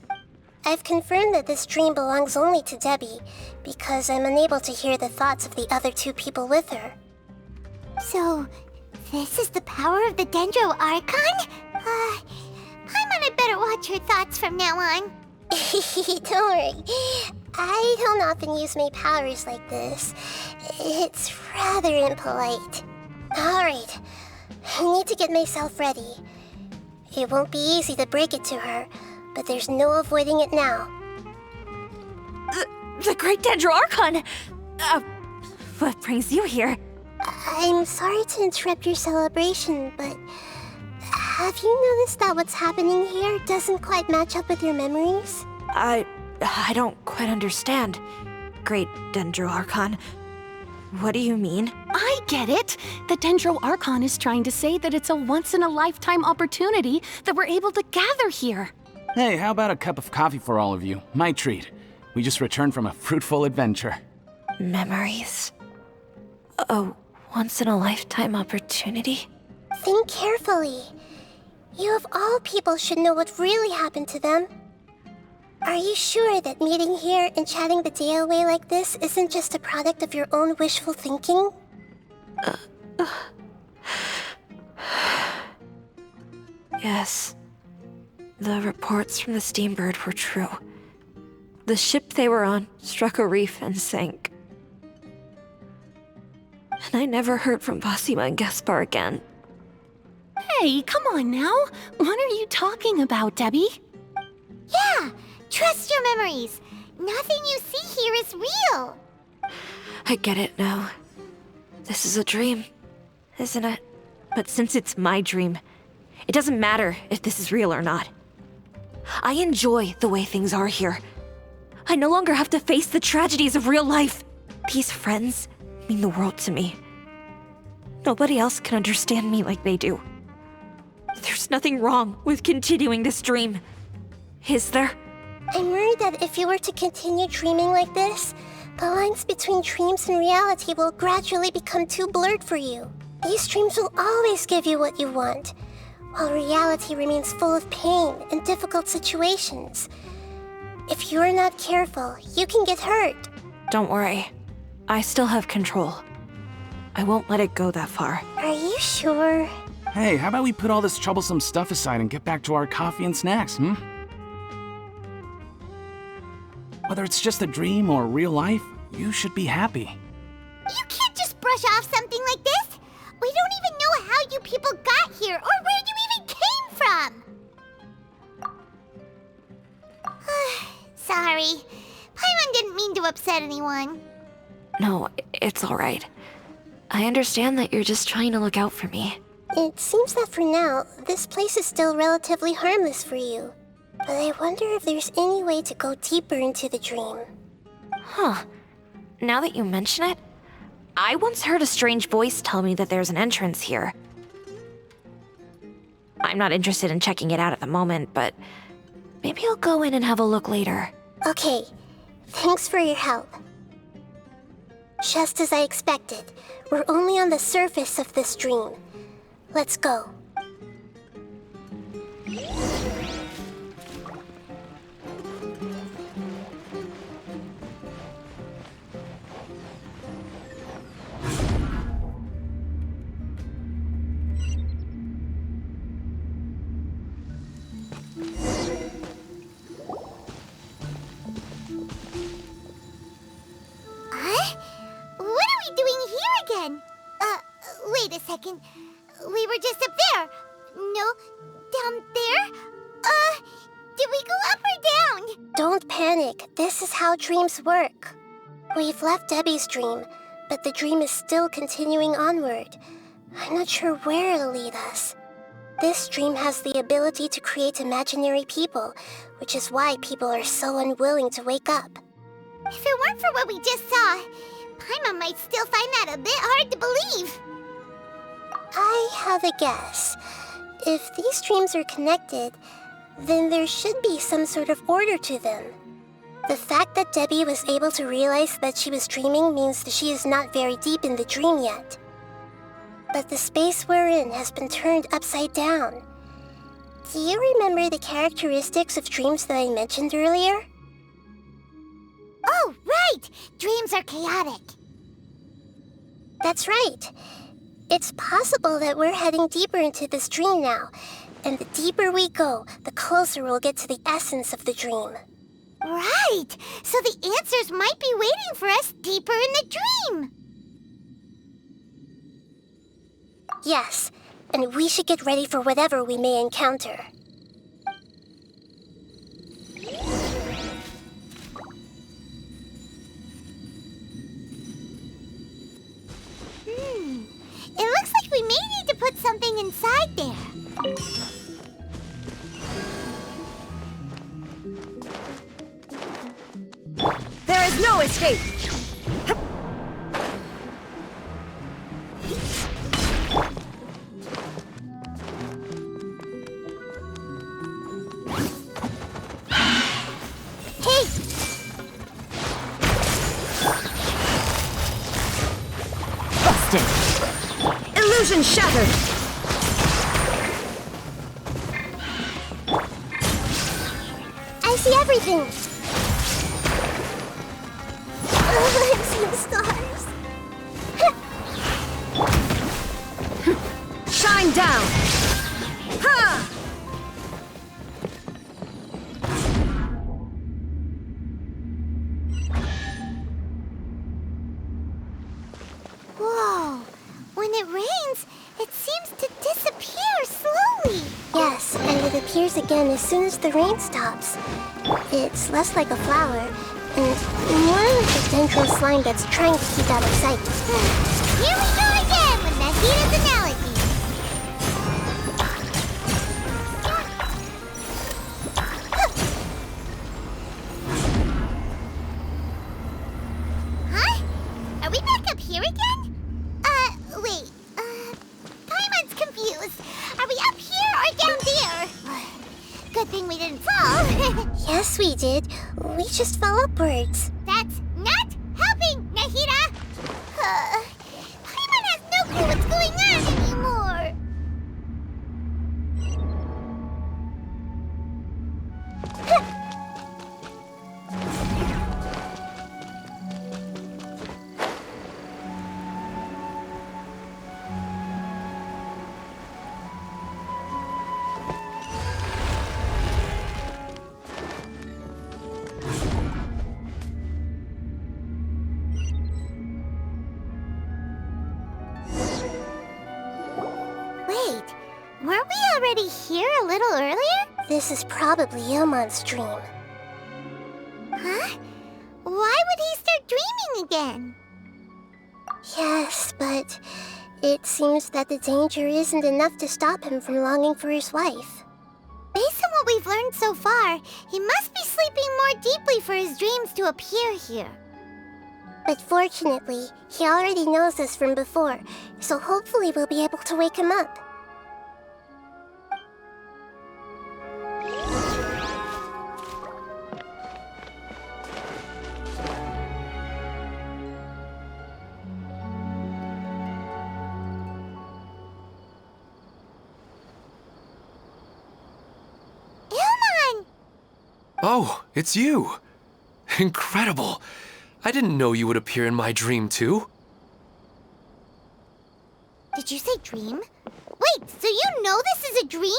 I've confirmed that this dream belongs only to Debbie, because I'm unable to hear the thoughts of the other two people with her. So, this is the power of the Dendro Archon? Paimon had better watch her thoughts from now on. Don't worry. I don't often use my powers like this. It's rather impolite. Alright, I need to get myself ready. It won't be easy to break it to her, but there's no avoiding it now. The Great Dendro Archon! What brings you here? I'm sorry to interrupt your celebration, but have you noticed that what's happening here doesn't quite match up with your memories? I don't quite understand. Great Dendro Archon. What do you mean? I get it. The Dendro Archon is trying to say that it's a once-in-a-lifetime opportunity that we're able to gather here. Hey, how about a cup of coffee for all of you? My treat. We just returned from a fruitful adventure. Memories. A once-in-a-lifetime opportunity? Think carefully. You of all people should know what really happened to them. Are you sure that meeting here and chatting the day away like this isn't just a product of your own wishful thinking? Yes. The reports from the Steambird were true. The ship they were on struck a reef and sank. And I never heard from Basima and Gaspar again. Hey, come on now. What are you talking about, Debbie? Yeah, trust your memories. Nothing you see here is real. I get it now. This is a dream, isn't it? But since it's my dream, it doesn't matter if this is real or not. I enjoy the way things are here. I no longer have to face the tragedies of real life. These friends mean the world to me. Nobody else can understand me like they do. There's nothing wrong with continuing this dream. Is there? I'm worried that if you were to continue dreaming like this, the lines between dreams and reality will gradually become too blurred for you. These dreams will always give you what you want, while reality remains full of pain and difficult situations. If you're not careful, you can get hurt. Don't worry. I still have control. I won't let it go that far. Are you sure? Hey, how about we put all this troublesome stuff aside and get back to our coffee and snacks, hmm? Whether it's just a dream or real life, you should be happy. You can't just brush off something like this. We don't even know how you people got here or where you even came from. Sorry. Paimon didn't mean to upset anyone. No, it's all right. I understand that you're just trying to look out for me. It seems that for now, this place is still relatively harmless for you. But I wonder if there's any way to go deeper into the dream. Huh. Now that you mention it, I once heard a strange voice tell me that there's an entrance here. I'm not interested in checking it out at the moment, but maybe I'll go in and have a look later. Okay, thanks for your help. Just as I expected, we're only on the surface of this dream. Let's go. Wait a second. We were just up there. No, down there? Did we go up or down? Don't panic. This is how dreams work. We've left Debbie's dream, but the dream is still continuing onward. I'm not sure where it'll lead us. This dream has the ability to create imaginary people, which is why people are so unwilling to wake up. If it weren't for what we just saw, Paimon might still find that a bit hard to believe. I have a guess. If these dreams are connected, then there should be some sort of order to them. The fact that Debbie was able to realize that she was dreaming means that she is not very deep in the dream yet. But the space we're in has been turned upside down. Do you remember the characteristics of dreams that I mentioned earlier? Oh, right! Dreams are chaotic. That's right. It's possible that we're heading deeper into this dream now, and the deeper we go, the closer we'll get to the essence of the dream. Right! So the answers might be waiting for us deeper in the dream! Yes, and we should get ready for whatever we may encounter. It looks like we may need to put something inside there. There is no escape! Hey! Busted! Illusion shattered! I see everything! Oh, I see the stars! Shine down! Ha! Whoa! When it rains, it seems to disappear slowly. Yes, and it appears again as soon as the rain stops. It's less like a flower, and more like a dendral slime that's trying to keep out of sight. Here we go again with Nahida's analogy. Huh? we did. We just fell upwards. That's not helping, Nahida! Paimon has no clue what's going on anymore. Wait, weren't we already here a little earlier? This is probably Ilmon's dream. Huh? Why would he start dreaming again? Yes, but it seems that the danger isn't enough to stop him from longing for his wife. Based on what we've learned so far, he must be sleeping more deeply for his dreams to appear here. But fortunately, he already knows us from before, so hopefully we'll be able to wake him up. Ilmon! Oh, it's you! Incredible! I didn't know you would appear in my dream, too. Did you say dream? Wait, so you know this is a dream?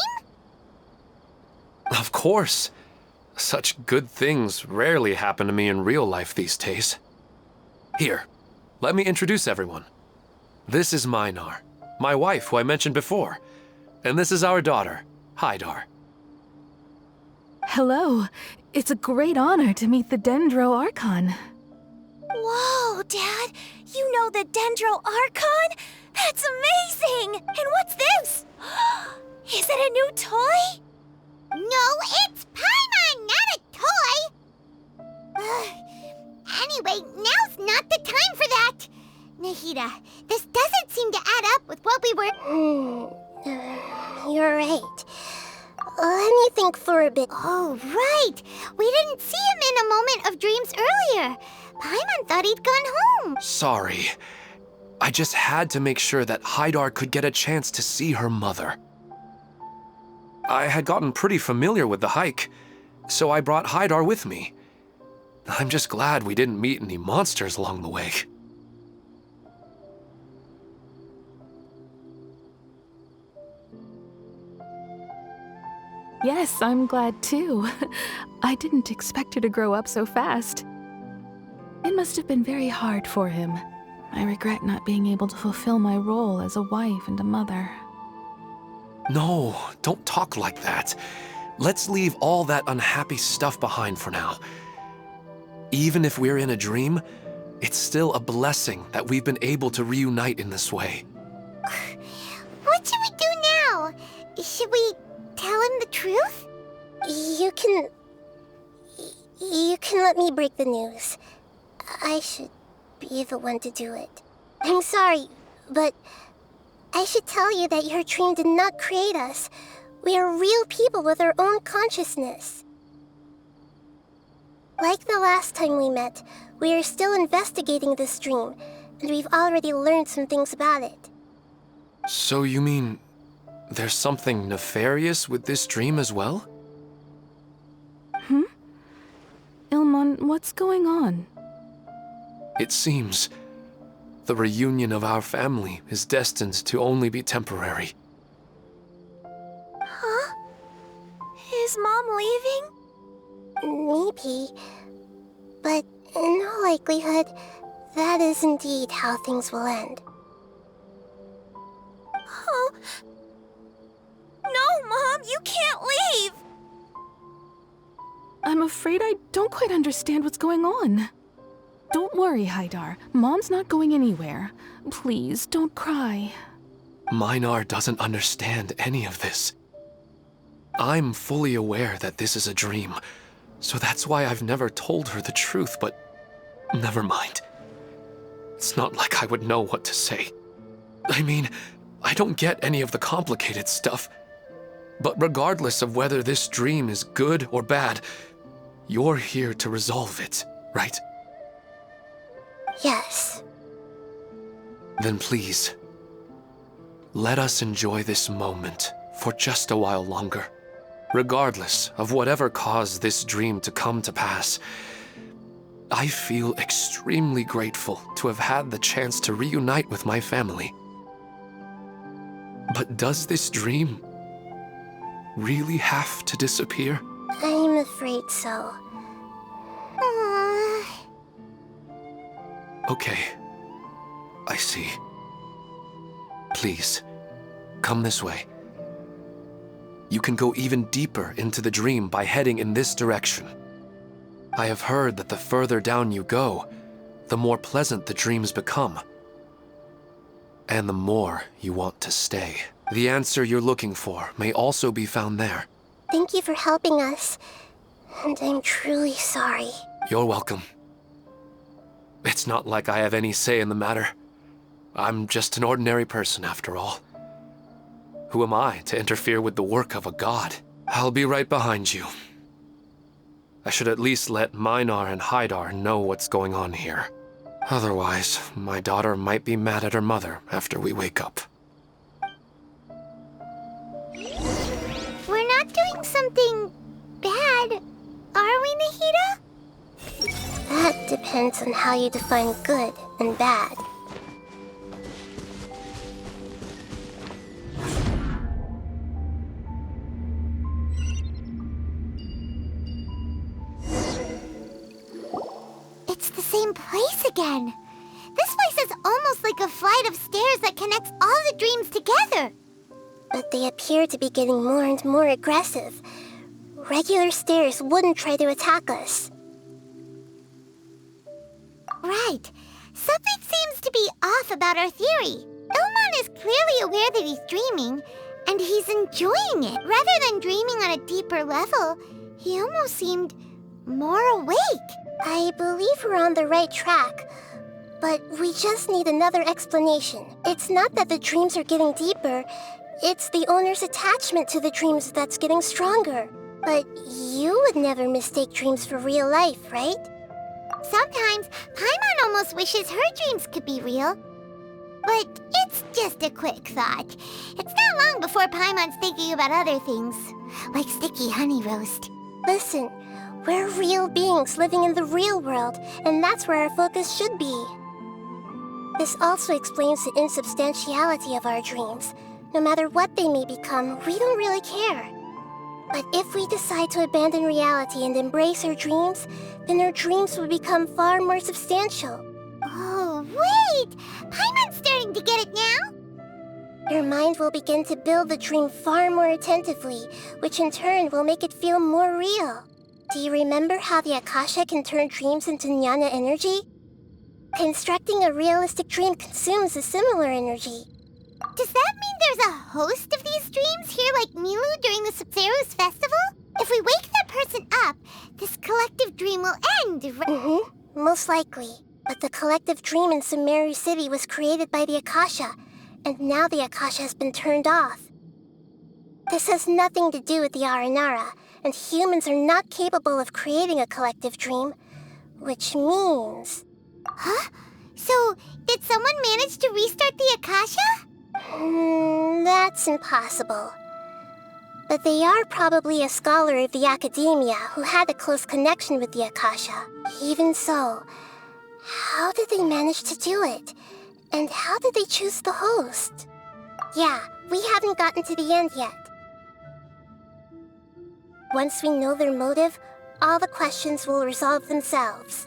Of course. Such good things rarely happen to me in real life these days. Here, let me introduce everyone. This is Minar, my wife who I mentioned before. And this is our daughter, Hydar. Hello. It's a great honor to meet the Dendro Archon. Whoa, Dad! You know the Dendro Archon? That's amazing! And what's this? Is it a new toy? No, it's Paimon, not a toy! Anyway, now's not the time for that! Nahida, this doesn't seem to add up with what we were... You're right. Let me think for a bit. Oh, right! We didn't see him in a moment of dreams earlier. Paimon thought he'd gone home. Sorry. I just had to make sure that Hydar could get a chance to see her mother. I had gotten pretty familiar with the hike, so I brought Hydar with me. I'm just glad we didn't meet any monsters along the way. Yes, I'm glad too. I didn't expect her to grow up so fast. It must have been very hard for him. I regret not being able to fulfill my role as a wife and a mother. No, don't talk like that. Let's leave all that unhappy stuff behind for now. Even if we're in a dream, it's still a blessing that we've been able to reunite in this way. What should we do now? Should we tell him the truth? You can let me break the news. I should be the one to do it. I'm sorry, but I should tell you that your dream did not create us. We are real people with our own consciousness. Like the last time we met, we are still investigating this dream, and we've already learned some things about it. So you mean there's something nefarious with this dream as well? Ilmon, what's going on? It seems the reunion of our family is destined to only be temporary. Huh? Is Mom leaving? Maybe, but in all likelihood, that is indeed how things will end. Oh. No, Mom, you can't leave! I'm afraid I don't quite understand what's going on. Don't worry, Hydar. Mom's not going anywhere. Please, don't cry. Minar doesn't understand any of this. I'm fully aware that this is a dream, so that's why I've never told her the truth, but never mind. It's not like I would know what to say. I mean, I don't get any of the complicated stuff. But regardless of whether this dream is good or bad, You're here to resolve it, right? Yes. Then please, let us enjoy this moment for just a while longer. Regardless of whatever caused this dream to come to pass, I feel extremely grateful to have had the chance to reunite with my family. But does this dream really have to disappear? I'm afraid so. Aww. Okay, I see. Please, come this way. You can go even deeper into the dream by heading in this direction. I have heard that the further down you go, the more pleasant the dreams become. And the more you want to stay. The answer you're looking for may also be found there. Thank you for helping us. And I'm truly sorry. You're welcome. It's not like I have any say in the matter. I'm just an ordinary person after all. Who am I to interfere with the work of a god? I'll be right behind you. I should at least let Minar and Haidar know what's going on here. Otherwise, my daughter might be mad at her mother after we wake up. We're not doing something bad, are we, Nahida? That depends on how you define good and bad. It's the same place again. This place is almost like a flight of stairs that connects all the dreams together. But they appear to be getting more and more aggressive. Regular stairs wouldn't try to attack us. Right. Something seems to be off about our theory. Ilman is clearly aware that he's dreaming, and he's enjoying it. Rather than dreaming on a deeper level, he almost seemed more awake. I believe we're on the right track, but we just need another explanation. It's not that the dreams are getting deeper, it's the owner's attachment to the dreams that's getting stronger. But you would never mistake dreams for real life, right? Sometimes, Paimon almost wishes her dreams could be real. But it's just a quick thought. It's not long before Paimon's thinking about other things, like sticky honey roast. Listen, we're real beings living in the real world, and that's where our focus should be. This also explains the insubstantiality of our dreams. No matter what they may become, we don't really care. But if we decide to abandon reality and embrace our dreams, then our dreams will become far more substantial. Oh, wait! Paimon's starting to get it now? Your mind will begin to build the dream far more attentively, which in turn will make it feel more real. Do you remember how the Akasha can turn dreams into jnana energy? Constructing a realistic dream consumes a similar energy. Does that mean there's a host of these dreams here like Milu during the Sabzeruz festival? If we wake that person up, this collective dream will end, Most likely. But the collective dream in Sumeru City was created by the Akasha, and now the Akasha has been turned off. This has nothing to do with the Aranara, and humans are not capable of creating a collective dream, which means... Huh? So, did someone manage to restart the Akasha? That's impossible. But they are probably a scholar of the academia who had a close connection with the Akasha. Even so, how did they manage to do it? And how did they choose the host? Yeah, we haven't gotten to the end yet. Once we know their motive, all the questions will resolve themselves.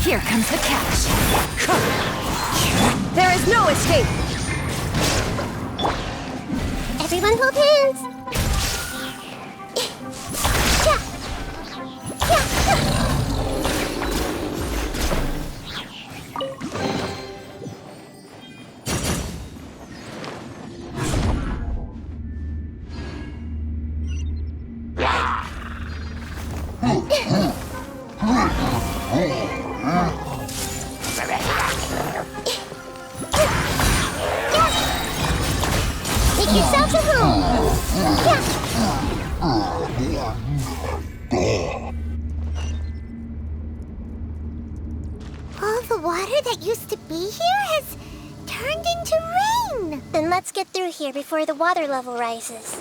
Here comes the catch. There is no escape. Everyone hold hands. the room. All the water that used to be here has turned into rain. Then let's get through here before the water level rises.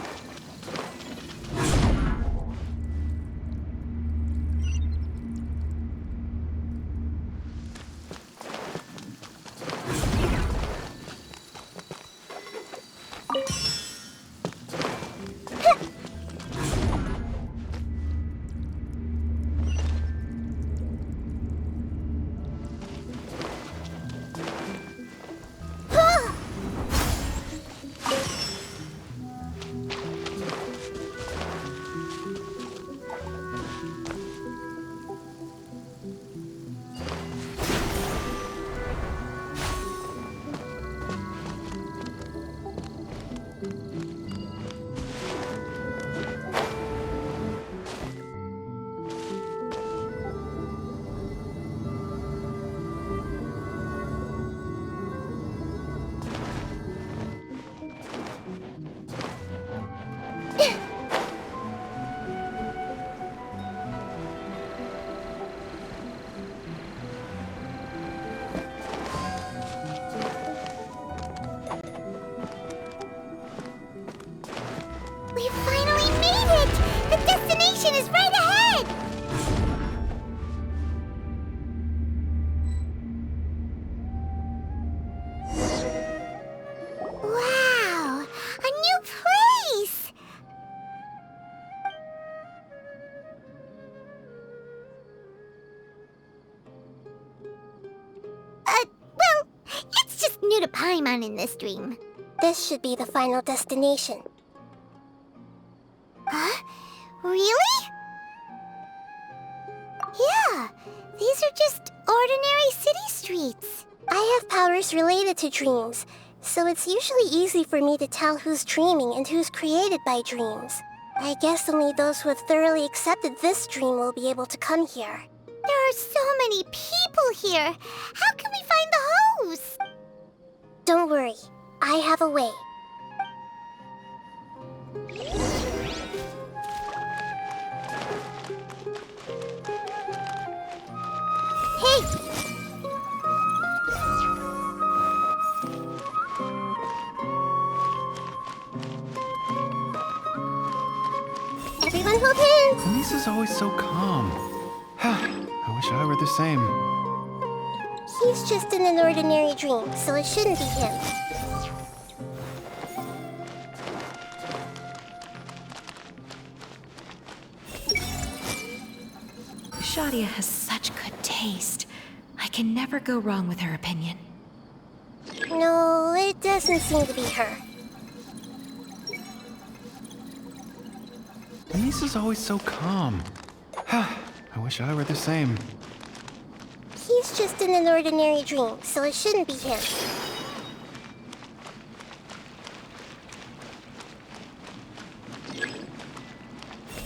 We finally made it! The destination is right ahead! Wow! A new place! Well, it's just new to Paimon in this dream. This should be the final destination. Huh? Really? Yeah, these are just ordinary city streets. I have powers related to dreams, so it's usually easy for me to tell who's dreaming and who's created by dreams. I guess only those who have thoroughly accepted this dream will be able to come here. There are so many people here. How can we find the host? Don't worry, I have a way. Hey! Everyone hold hands! Denise is always so calm. I wish I were the same. He's just in an ordinary dream, so it shouldn't be him. Shadia has such good taste. I can never go wrong with her opinion. No, it doesn't seem to be her. Denise is always so calm. I wish I were the same. He's just in an ordinary dream, so it shouldn't be him.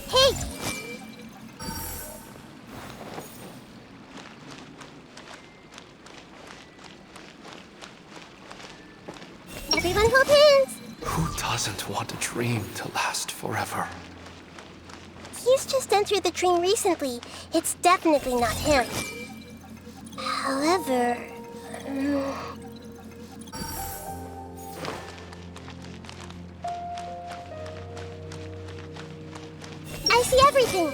Hey! Everyone hold hands! Who doesn't want a dream to last forever? He's just entered the dream recently. It's definitely not him. However... I see everything!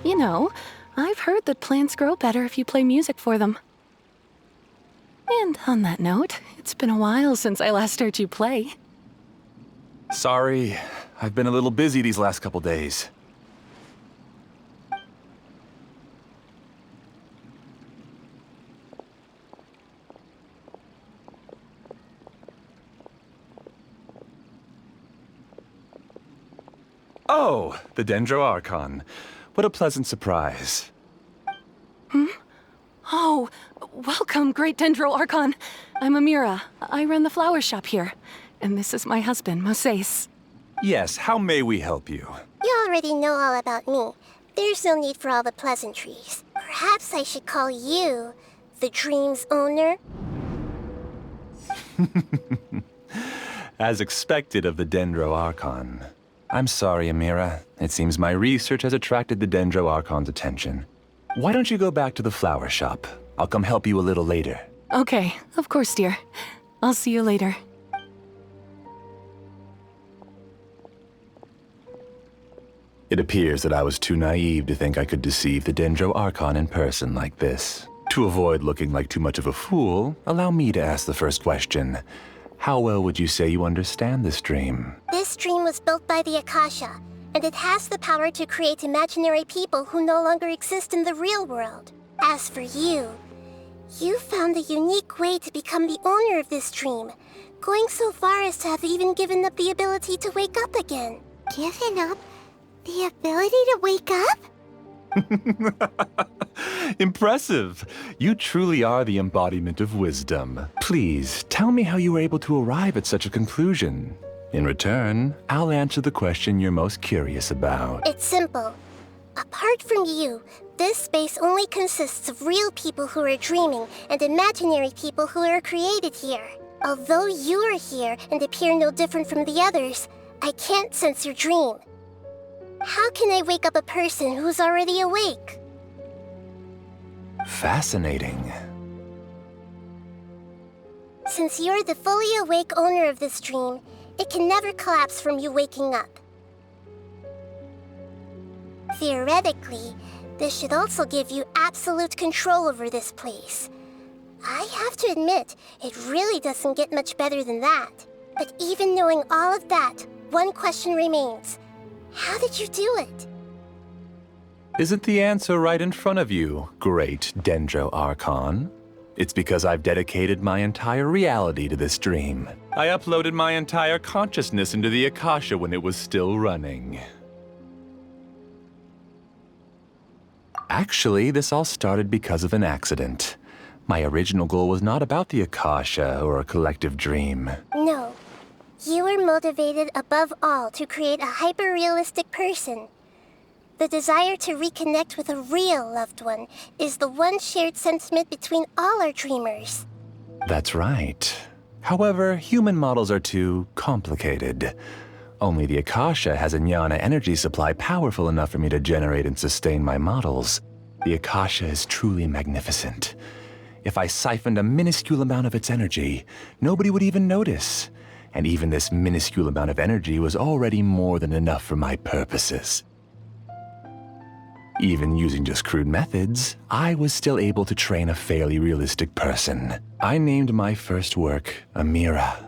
You know, I've heard that plants grow better if you play music for them. And on that note, it's been a while since I last heard you play. Sorry, I've been a little busy these last couple days. Oh, the Dendro Archon. What a pleasant surprise. Oh, welcome, great Dendro Archon. I'm Amira. I run the flower shop here. And this is my husband, Moses. Yes, how may we help you? You already know all about me. There's no need for all the pleasantries. Perhaps I should call you the dream's owner? As expected of the Dendro Archon. I'm sorry, Amira. It seems my research has attracted the Dendro Archon's attention. Why don't you go back to the flower shop? I'll come help you a little later. Okay, of course, dear. I'll see you later. It appears that I was too naive to think I could deceive the Dendro Archon in person like this. To avoid looking like too much of a fool, allow me to ask the first question. How well would you say you understand this dream? This dream was built by the Akasha, and it has the power to create imaginary people who no longer exist in the real world. As for you, you found a unique way to become the owner of this dream, going so far as to have even given up the ability to wake up again. Given up the ability to wake up? Impressive! You truly are the embodiment of wisdom. Please, tell me how you were able to arrive at such a conclusion. In return, I'll answer the question you're most curious about. It's simple. Apart from you, this space only consists of real people who are dreaming and imaginary people who are created here. Although you are here and appear no different from the others, I can't sense your dream. How can I wake up a person who's already awake? Fascinating. Since you're the fully awake owner of this dream, it can never collapse from you waking up. Theoretically, this should also give you absolute control over this place. I have to admit, it really doesn't get much better than that. But even knowing all of that, one question remains. How did you do it? Isn't the answer right in front of you, great Dendro Archon? It's because I've dedicated my entire reality to this dream. I uploaded my entire consciousness into the Akasha when it was still running. Actually, this all started because of an accident. My original goal was not about the Akasha or a collective dream. No. You were motivated above all to create a hyper-realistic person. The desire to reconnect with a real loved one is the one shared sentiment between all our dreamers. That's right. However, human models are too complicated. Only the Akasha has a jnana energy supply powerful enough for me to generate and sustain my models. The Akasha is truly magnificent. If I siphoned a minuscule amount of its energy, nobody would even notice. And even this minuscule amount of energy was already more than enough for my purposes. Even using just crude methods, I was still able to train a fairly realistic person. I named my first work Amira.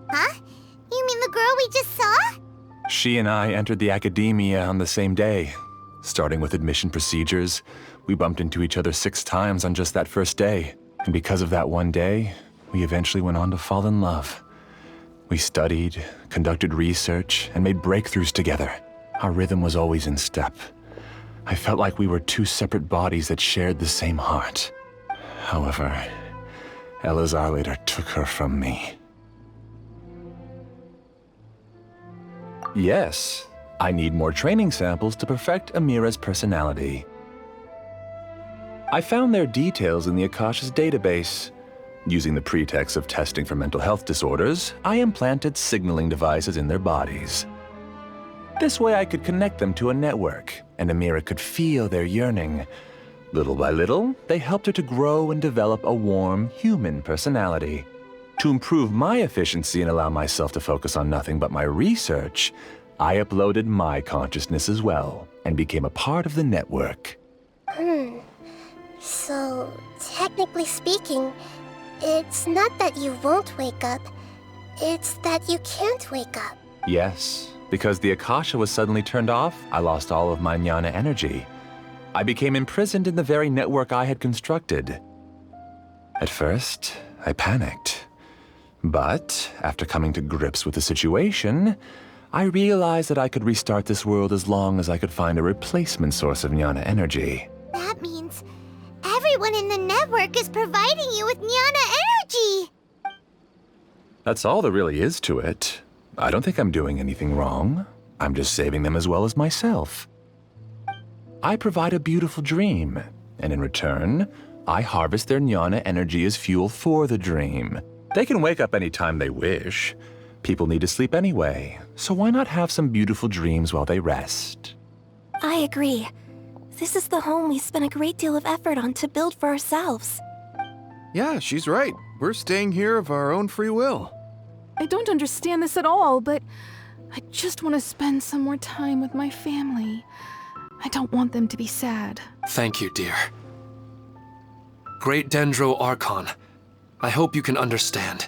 Huh? You mean the girl we just saw? She and I entered the academia on the same day. Starting with admission procedures, we bumped into each other 6 times on just that first day. And because of that one day, we eventually went on to fall in love. We studied, conducted research, and made breakthroughs together. Our rhythm was always in step. I felt like we were 2 separate bodies that shared the same heart. However, Elazar later took her from me. Yes, I need more training samples to perfect Amira's personality. I found their details in the Akasha's database. Using the pretext of testing for mental health disorders, I implanted signaling devices in their bodies. This way I could connect them to a network, and Amira could feel their yearning. Little by little, they helped her to grow and develop a warm, human personality. To improve my efficiency and allow myself to focus on nothing but my research, I uploaded my consciousness as well, and became a part of the network. So, technically speaking, it's not that you won't wake up, it's that you can't wake up. Yes, because the Akasha was suddenly turned off, I lost all of my jnana energy. I became imprisoned in the very network I had constructed. At first, I panicked. But, after coming to grips with the situation, I realized that I could restart this world as long as I could find a replacement source of jnana energy. That means everyone in the network is providing you with jnana energy! That's all there really is to it. I don't think I'm doing anything wrong. I'm just saving them as well as myself. I provide a beautiful dream, and in return, I harvest their jnana energy as fuel for the dream. They can wake up anytime they wish. People need to sleep anyway, so why not have some beautiful dreams while they rest? I agree. This is the home we spent a great deal of effort on to build for ourselves. Yeah, she's right. We're staying here of our own free will. I don't understand this at all, but I just want to spend some more time with my family. I don't want them to be sad. Thank you, dear. Great Dendro Archon, I hope you can understand.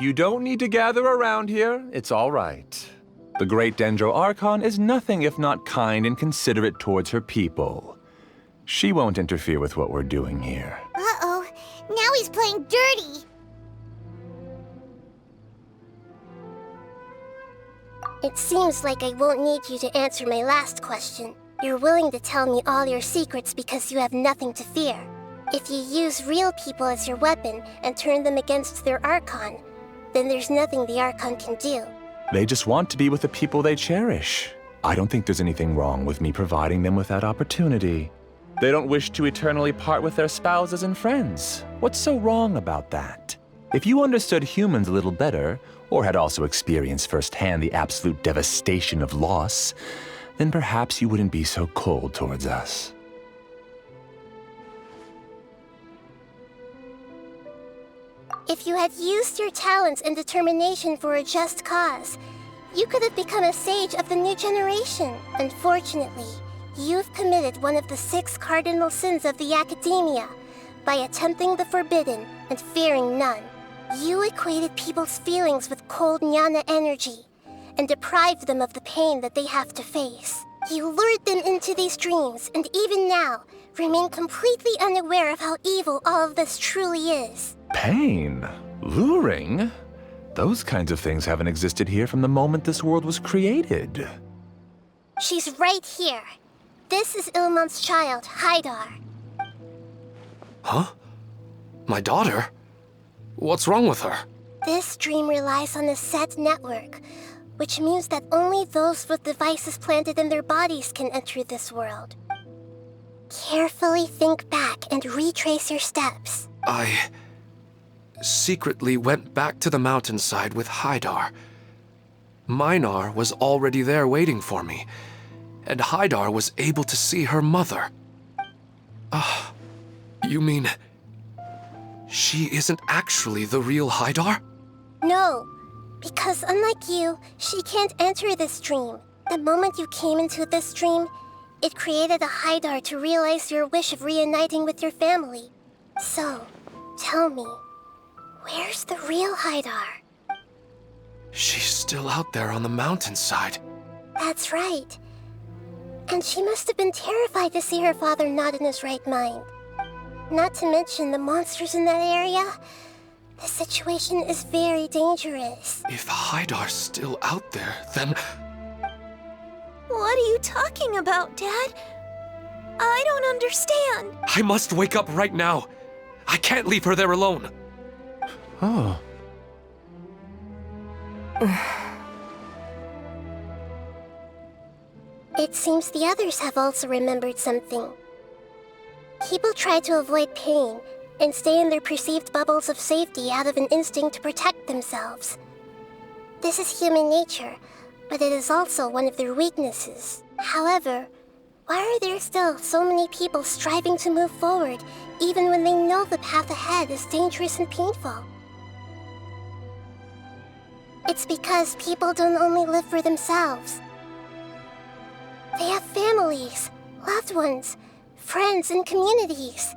You don't need to gather around here. It's all right. The Great Dendro Archon is nothing if not kind and considerate towards her people. She won't interfere with what we're doing here. Uh-oh, now he's playing dirty. It seems like I won't need you to answer my last question. You're willing to tell me all your secrets because you have nothing to fear. If you use real people as your weapon and turn them against their Archon, then there's nothing the Archon can do. They just want to be with the people they cherish. I don't think there's anything wrong with me providing them with that opportunity. They don't wish to eternally part with their spouses and friends. What's so wrong about that? If you understood humans a little better, or had also experienced firsthand the absolute devastation of loss, then perhaps you wouldn't be so cold towards us. If you had used your talents and determination for a just cause, you could have become a sage of the new generation. Unfortunately, you've committed one of the 6 cardinal sins of the Academia by attempting the forbidden and fearing none. You equated people's feelings with cold jnana energy and deprived them of the pain that they have to face. You lured them into these dreams, and even now, remain completely unaware of how evil all of this truly is. Pain? Luring? Those kinds of things haven't existed here from the moment this world was created. She's right here. This is Ilmon's child, Haidar. Huh? My daughter? What's wrong with her? This dream relies on a set network, which means that only those with devices planted in their bodies can enter this world. Carefully think back and retrace your steps. I secretly went back to the mountainside with Haidar. Minar was already there waiting for me, and Haidar was able to see her mother. You mean she isn't actually the real Haidar? No, because unlike you, she can't enter this dream. The moment you came into this dream, it created a Haidar to realize your wish of reuniting with your family. So, tell me, where's the real Haidar? She's still out there on the mountainside. That's right. And she must have been terrified to see her father not in his right mind. Not to mention the monsters in that area. The situation is very dangerous. If Haidar's still out there, then... What are you talking about, Dad? I don't understand. I must wake up right now. I can't leave her there alone. Oh. It seems the others have also remembered something. People try to avoid pain and stay in their perceived bubbles of safety out of an instinct to protect themselves. This is human nature, but it is also one of their weaknesses. However, why are there still so many people striving to move forward, even when they know the path ahead is dangerous and painful? It's because people don't only live for themselves. They have families, loved ones, friends, and communities.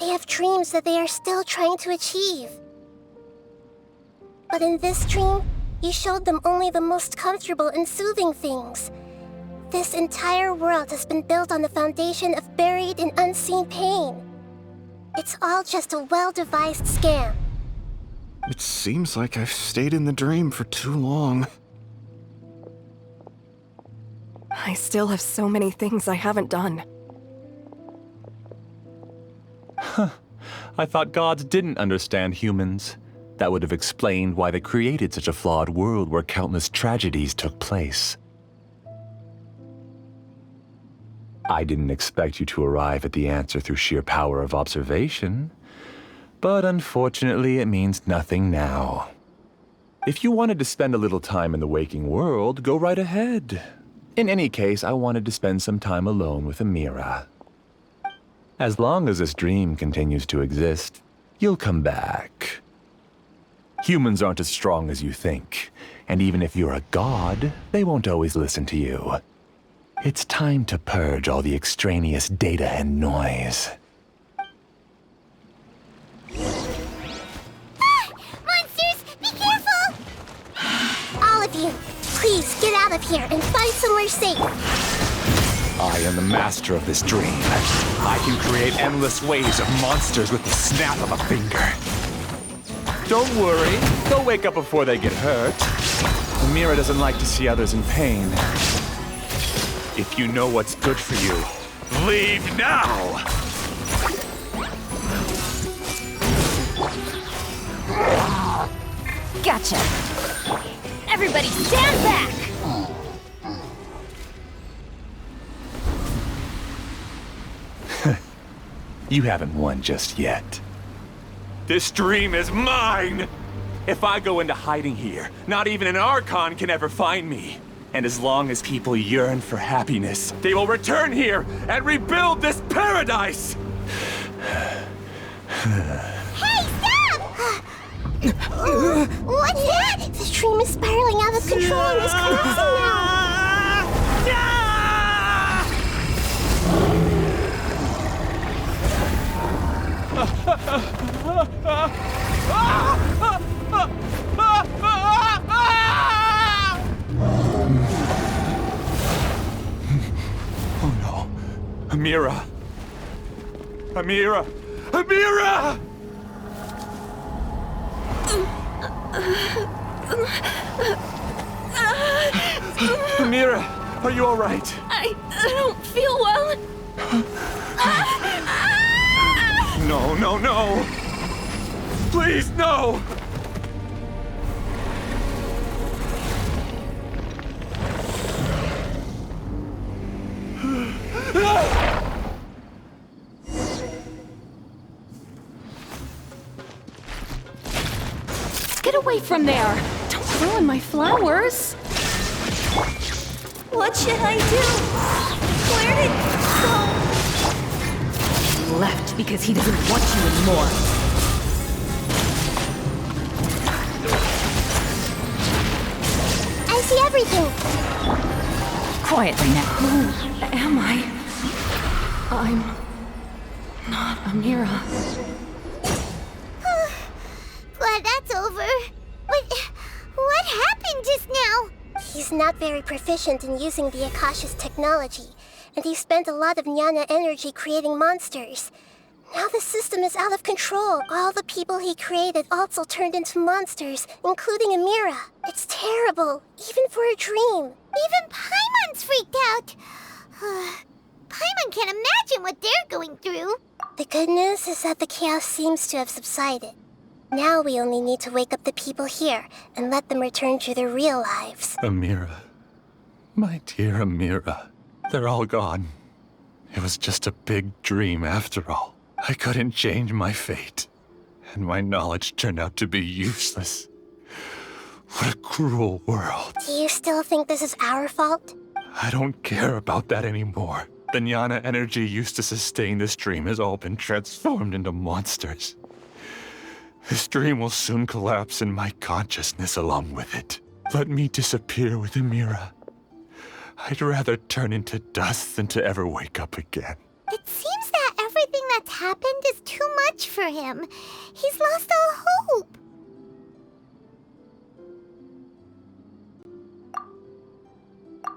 They have dreams that they are still trying to achieve. But in this dream, you showed them only the most comfortable and soothing things. This entire world has been built on the foundation of buried and unseen pain. It's all just a well-devised scam. It seems like I've stayed in the dream for too long. I still have so many things I haven't done. I thought gods didn't understand humans. That would have explained why they created such a flawed world where countless tragedies took place. I didn't expect you to arrive at the answer through sheer power of observation, but unfortunately it means nothing now. If you wanted to spend a little time in the waking world, go right ahead. In any case, I wanted to spend some time alone with Amira. As long as this dream continues to exist, you'll come back. Humans aren't as strong as you think, and even if you're a god, they won't always listen to you. It's time to purge all the extraneous data and noise. Monsters, be careful! All of you, please get out of here and find somewhere safe. I am the master of this dream. I can create endless waves of monsters with the snap of a finger. Don't worry, they'll wake up before they get hurt. Amira doesn't like to see others in pain. If you know what's good for you, leave now! Gotcha. Everybody stand back! You haven't won just yet. This dream is mine! If I go into hiding here, not even an archon can ever find me. And as long as people yearn for happiness, they will return here and rebuild this paradise! Hey, stop! What's that? The dream is spiraling out of control and is collapsing now. Oh no. Amira! Amira! Amira! Amira, are you all right? I don't feel well. No, no, no! Please, no! Get away from there! Don't ruin my flowers! What should I do? Where did it go? He left because he doesn't want you anymore. I see everything. Quietly now. Who am I? I'm not Amira. Glad that's over. But what happened just now? He's not very proficient in using the Akasha's technology, and he spent a lot of Jnana energy creating monsters. Now the system is out of control. All the people he created also turned into monsters, including Amira. It's terrible, even for a dream. Even Paimon's freaked out. Paimon can't imagine what they're going through. The good news is that the chaos seems to have subsided. Now we only need to wake up the people here and let them return to their real lives. Amira. My dear Amira. They're all gone. It was just a big dream after all. I couldn't change my fate. And my knowledge turned out to be useless. What a cruel world. Do you still think this is our fault? I don't care about that anymore. The Jnana energy used to sustain this dream has all been transformed into monsters. This dream will soon collapse and my consciousness along with it. Let me disappear with Amira. I'd rather turn into dust than to ever wake up again. It seems that everything that's happened is too much for him. He's lost all hope.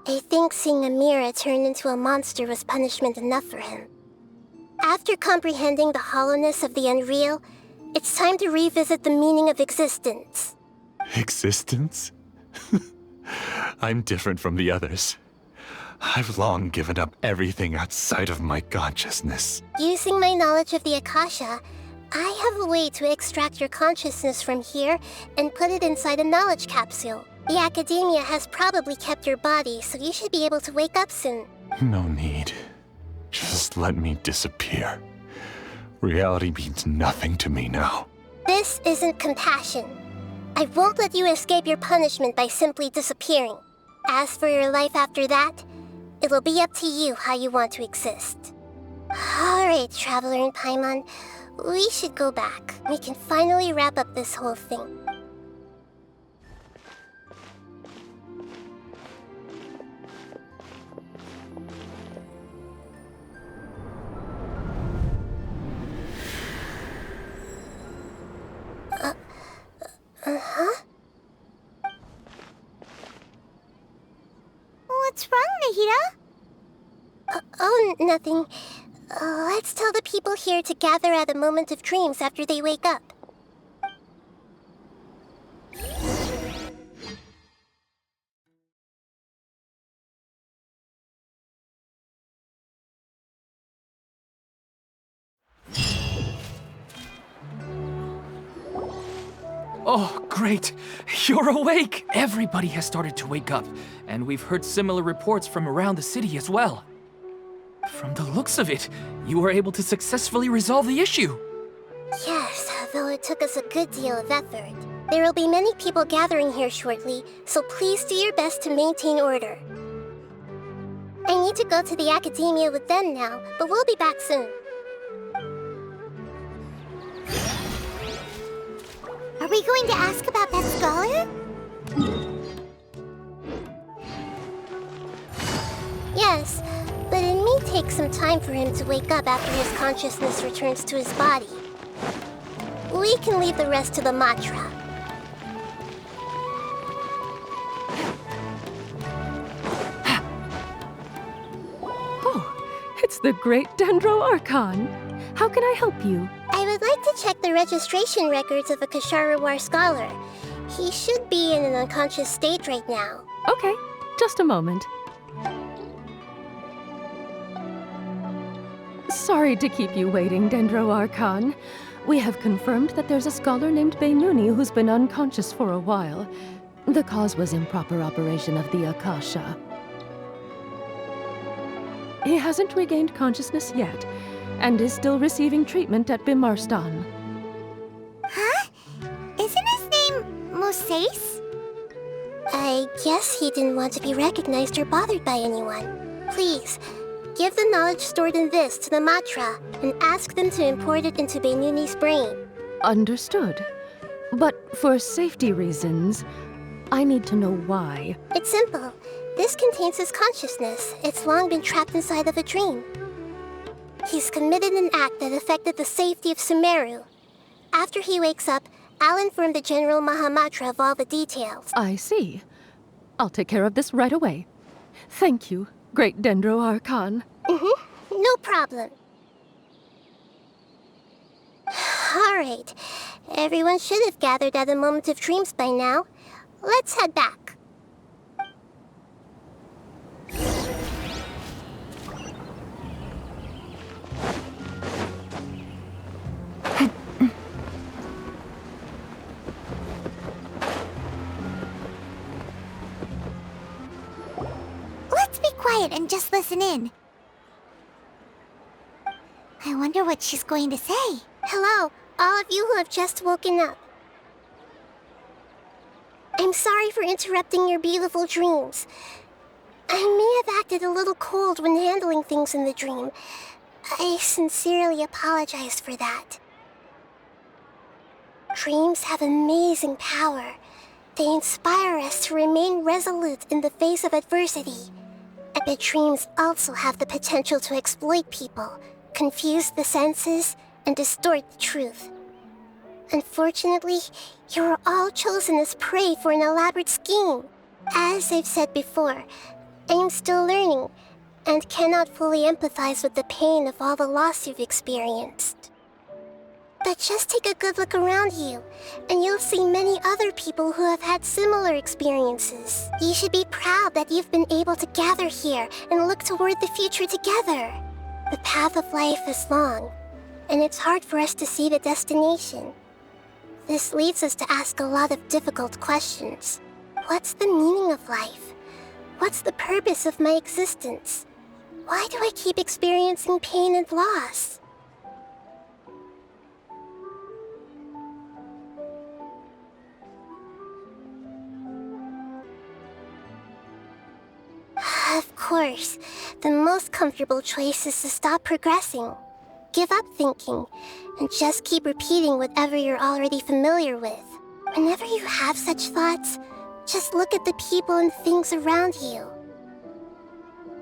I think seeing Amira turn into a monster was punishment enough for him. After comprehending the hollowness of the unreal, it's time to revisit the meaning of existence. Existence? I'm different from the others. I've long given up everything outside of my consciousness. Using my knowledge of the Akasha, I have a way to extract your consciousness from here and put it inside a knowledge capsule. The Academia has probably kept your body, so you should be able to wake up soon. No need. Just let me disappear. Reality means nothing to me now. This isn't compassion. I won't let you escape your punishment by simply disappearing. As for your life after that, it'll be up to you how you want to exist. Alright, Traveler and Paimon, we should go back. We can finally wrap up this whole thing. Uh-huh? What's wrong, Nahida? Oh, nothing. Let's tell the people here to gather at a moment of dreams after they wake up. Oh, great! You're awake! Everybody has started to wake up, and we've heard similar reports from around the city as well. From the looks of it, you were able to successfully resolve the issue. Yes, though it took us a good deal of effort. There will be many people gathering here shortly, so please do your best to maintain order. I need to go to the academia with them now, but we'll be back soon. Are we going to ask about that scholar? Yes, but it may take some time for him to wake up after his consciousness returns to his body. We can leave the rest to the Matra. Oh, it's the great Dendro Archon. How can I help you? I would like to check the registration records of a Kasharawar scholar. He should be in an unconscious state right now. Okay, just a moment. Sorry to keep you waiting, Dendro Archon. We have confirmed that there's a scholar named Beinuni who's been unconscious for a while. The cause was improper operation of the Akasha. He hasn't regained consciousness yet, and is still receiving treatment at Bimarstan. Huh? Isn't his name Moses? I guess he didn't want to be recognized or bothered by anyone. Please, give the knowledge stored in this to the Matra and ask them to import it into Beinuni's brain. Understood. But for safety reasons, I need to know why. It's simple. This contains his consciousness. It's long been trapped inside of a dream. He's committed an act that affected the safety of Sumeru. After he wakes up, I'll inform the General Mahamatra of all the details. I see. I'll take care of this right away. Thank you, great Dendro Archon. No problem. Alright. Everyone should have gathered at a moment of dreams by now. Let's head back. Let's be quiet and just listen in. I wonder what she's going to say. Hello, all of you who have just woken up. I'm sorry for interrupting your beautiful dreams. I may have acted a little cold when handling things in the dream. I sincerely apologize for that. Dreams have amazing power. They inspire us to remain resolute in the face of adversity. But dreams also have the potential to exploit people, confuse the senses, and distort the truth. Unfortunately, you are all chosen as prey for an elaborate scheme. As I've said before, I am still learning, and cannot fully empathize with the pain of all the loss you've experienced. But just take a good look around you, and you'll see many other people who have had similar experiences. You should be proud that you've been able to gather here and look toward the future together. The path of life is long, and it's hard for us to see the destination. This leads us to ask a lot of difficult questions. What's the meaning of life? What's the purpose of my existence? Why do I keep experiencing pain and loss? Of course, the most comfortable choice is to stop progressing. Give up thinking, and just keep repeating whatever you're already familiar with. Whenever you have such thoughts, just look at the people and things around you.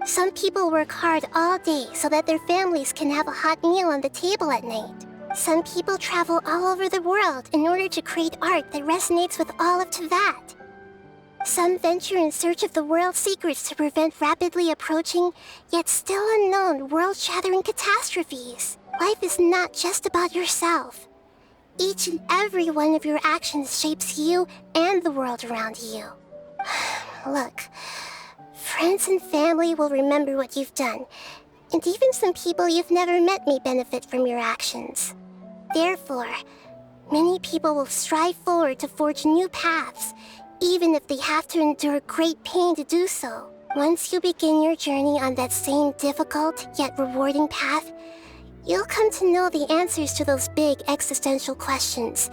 Some people work hard all day so that their families can have a hot meal on the table at night. Some people travel all over the world in order to create art that resonates with all of Teyvat. Some venture in search of the world's secrets to prevent rapidly approaching, yet still unknown, world-shattering catastrophes. Life is not just about yourself. Each and every one of your actions shapes you and the world around you. Look, friends and family will remember what you've done, and even some people you've never met may benefit from your actions. Therefore, many people will strive forward to forge new paths, even if they have to endure great pain to do so. Once you begin your journey on that same difficult yet rewarding path, you'll come to know the answers to those big existential questions,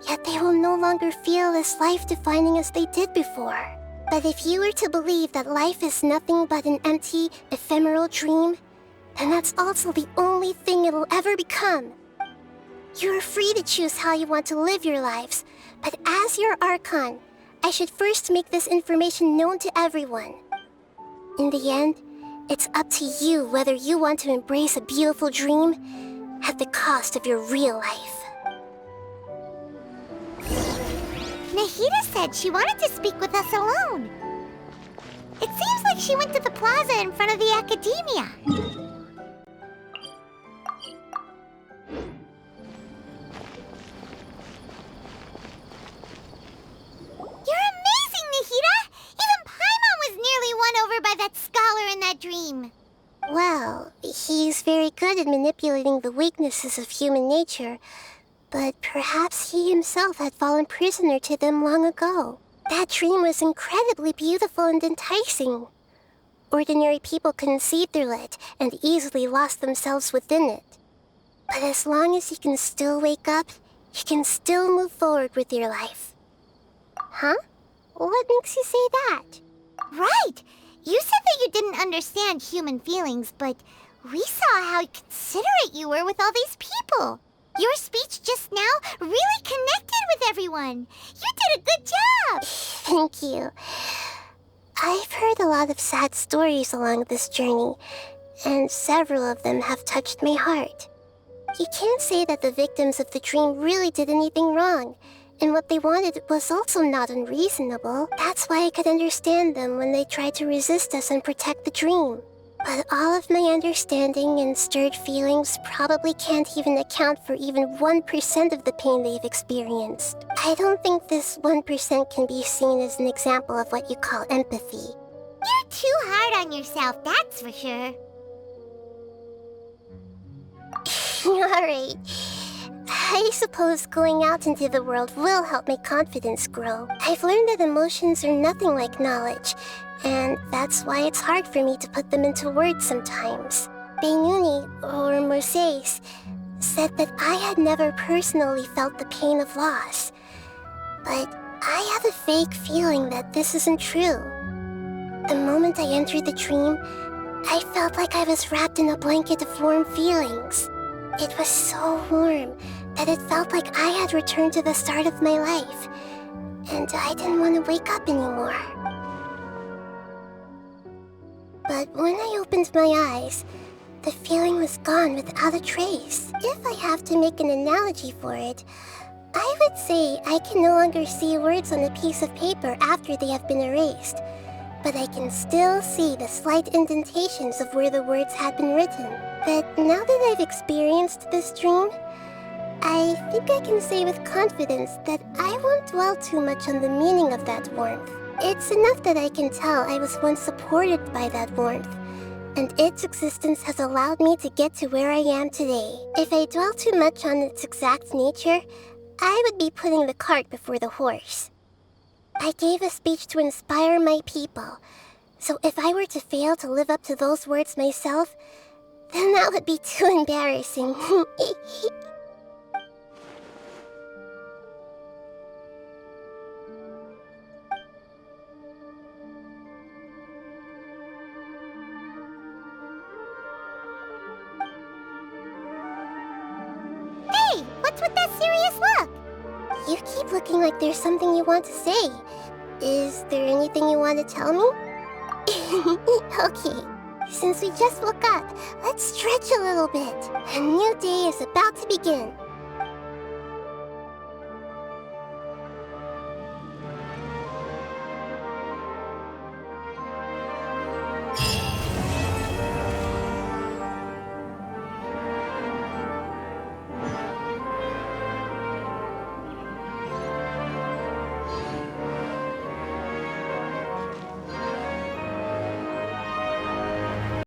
yet they will no longer feel as life-defining as they did before. But if you were to believe that life is nothing but an empty, ephemeral dream, then that's also the only thing it'll ever become. You are free to choose how you want to live your lives, but as your archon, I should first make this information known to everyone. In the end, it's up to you whether you want to embrace a beautiful dream at the cost of your real life. Nahida said she wanted to speak with us alone. It seems like she went to the plaza in front of the academia. You're amazing, Nahida! Even Paimon was nearly won over by that scholar in that dream. Well, he's very good at manipulating the weaknesses of human nature, but perhaps he himself had fallen prisoner to them long ago. That dream was incredibly beautiful and enticing. Ordinary people couldn't see through it and easily lost themselves within it. But as long as you can still wake up, you can still move forward with your life. Huh? What makes you say that? Right! You said that you didn't understand human feelings, but we saw how considerate you were with all these people. Your speech just now really connected with everyone. You did a good job! Thank you. I've heard a lot of sad stories along this journey, and several of them have touched my heart. You can't say that the victims of the dream really did anything wrong, and what they wanted was also not unreasonable. That's why I could understand them when they tried to resist us and protect the dream. But all of my understanding and stirred feelings probably can't even account for even 1% of the pain they've experienced. I don't think this 1% can be seen as an example of what you call empathy. You're too hard on yourself, that's for sure. Alright. I suppose going out into the world will help my confidence grow. I've learned that emotions are nothing like knowledge, and that's why it's hard for me to put them into words sometimes. Beinuni, or Moses, said that I had never personally felt the pain of loss. But I have a vague feeling that this isn't true. The moment I entered the dream, I felt like I was wrapped in a blanket of warm feelings. It was so warm that it felt like I had returned to the start of my life, and I didn't want to wake up anymore. But when I opened my eyes, the feeling was gone without a trace. If I have to make an analogy for it, I would say I can no longer see words on a piece of paper after they have been erased, but I can still see the slight indentations of where the words had been written. But now that I've experienced this dream, I think I can say with confidence that I won't dwell too much on the meaning of that warmth. It's enough that I can tell I was once supported by that warmth, and its existence has allowed me to get to where I am today. If I dwell too much on its exact nature, I would be putting the cart before the horse. I gave a speech to inspire my people, So if I were to fail to live up to those words myself, then that would be too embarrassing. Hey, what's with that serious look? You keep looking like there's something you want to say. Is there anything you want to tell me? Okay, since we just woke up, let's stretch a little bit. A new day is about to begin.